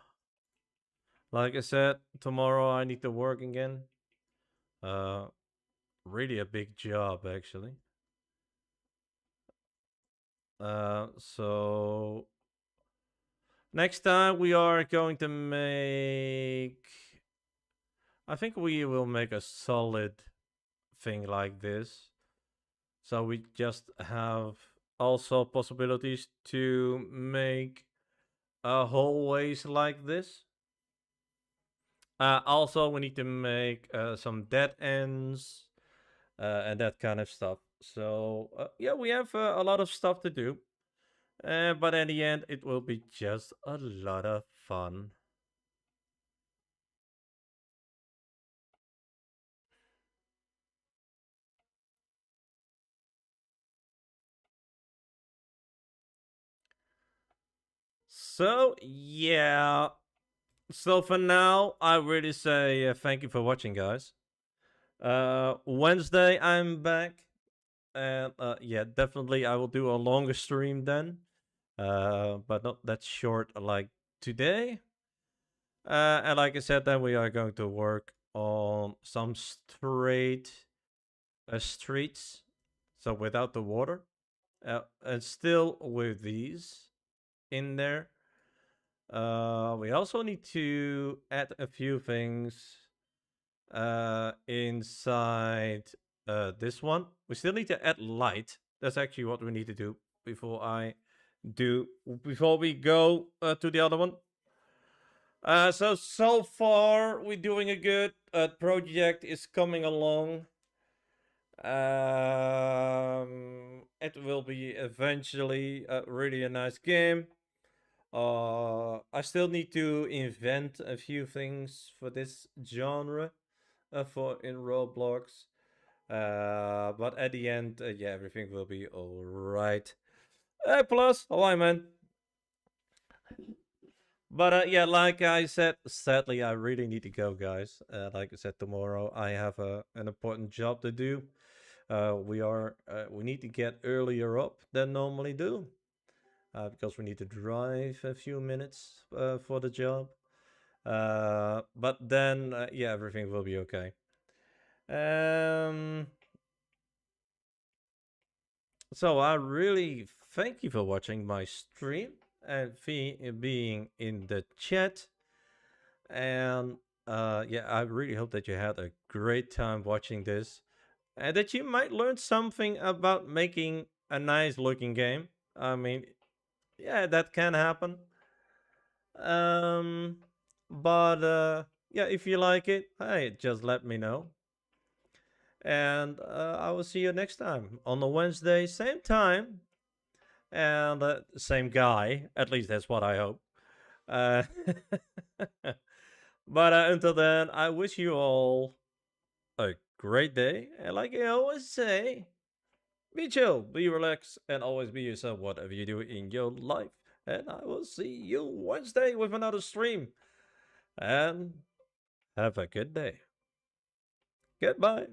S1: Like I said, tomorrow I need to work again. Uh, really a big job actually. So next time we are going to make. I think we will make a solid thing like this. So we just have also possibilities to make hallways like this. Also, we need to make some dead ends and that kind of stuff. So yeah, we have a lot of stuff to do. But in the end, it will be just a lot of fun. So yeah. So for now, I really say thank you for watching, guys. Wednesday I'm back, and yeah, definitely I will do a longer stream then. But not that short like today. And like I said, then we are going to work on some straight streets, so without the water, and still with these in there. We also need to add a few things inside this one. We still need to add light. That's actually what we need to do before I do before we go to the other one. So far we're doing a good project is coming along. It will be eventually really a nice game. I still need to invent a few things for this genre for in Roblox. But at the end, yeah, everything will be all right. Plus, Hawaii man. But yeah, like I said, sadly, I really need to go, guys. Like I said, tomorrow I have an important job to do. We need to get earlier up than normally do, because we need to drive a few minutes for the job. But then, yeah, everything will be okay. Um, so I really thank you for watching my stream and being in the chat. And yeah, I really hope that you had a great time watching this and that you might learn something about making a nice looking game. I mean, yeah, that can happen. Um, but yeah, if you like it, hey, just let me know. And I will see you next time on the Wednesday, same time, and same guy. At least that's what I hope. Uh, but until then, I wish you all a great day. And like I always say, be chill, be relaxed, and always be yourself, whatever you do in your life. And I will see you Wednesday with another stream. And have a good day. Goodbye.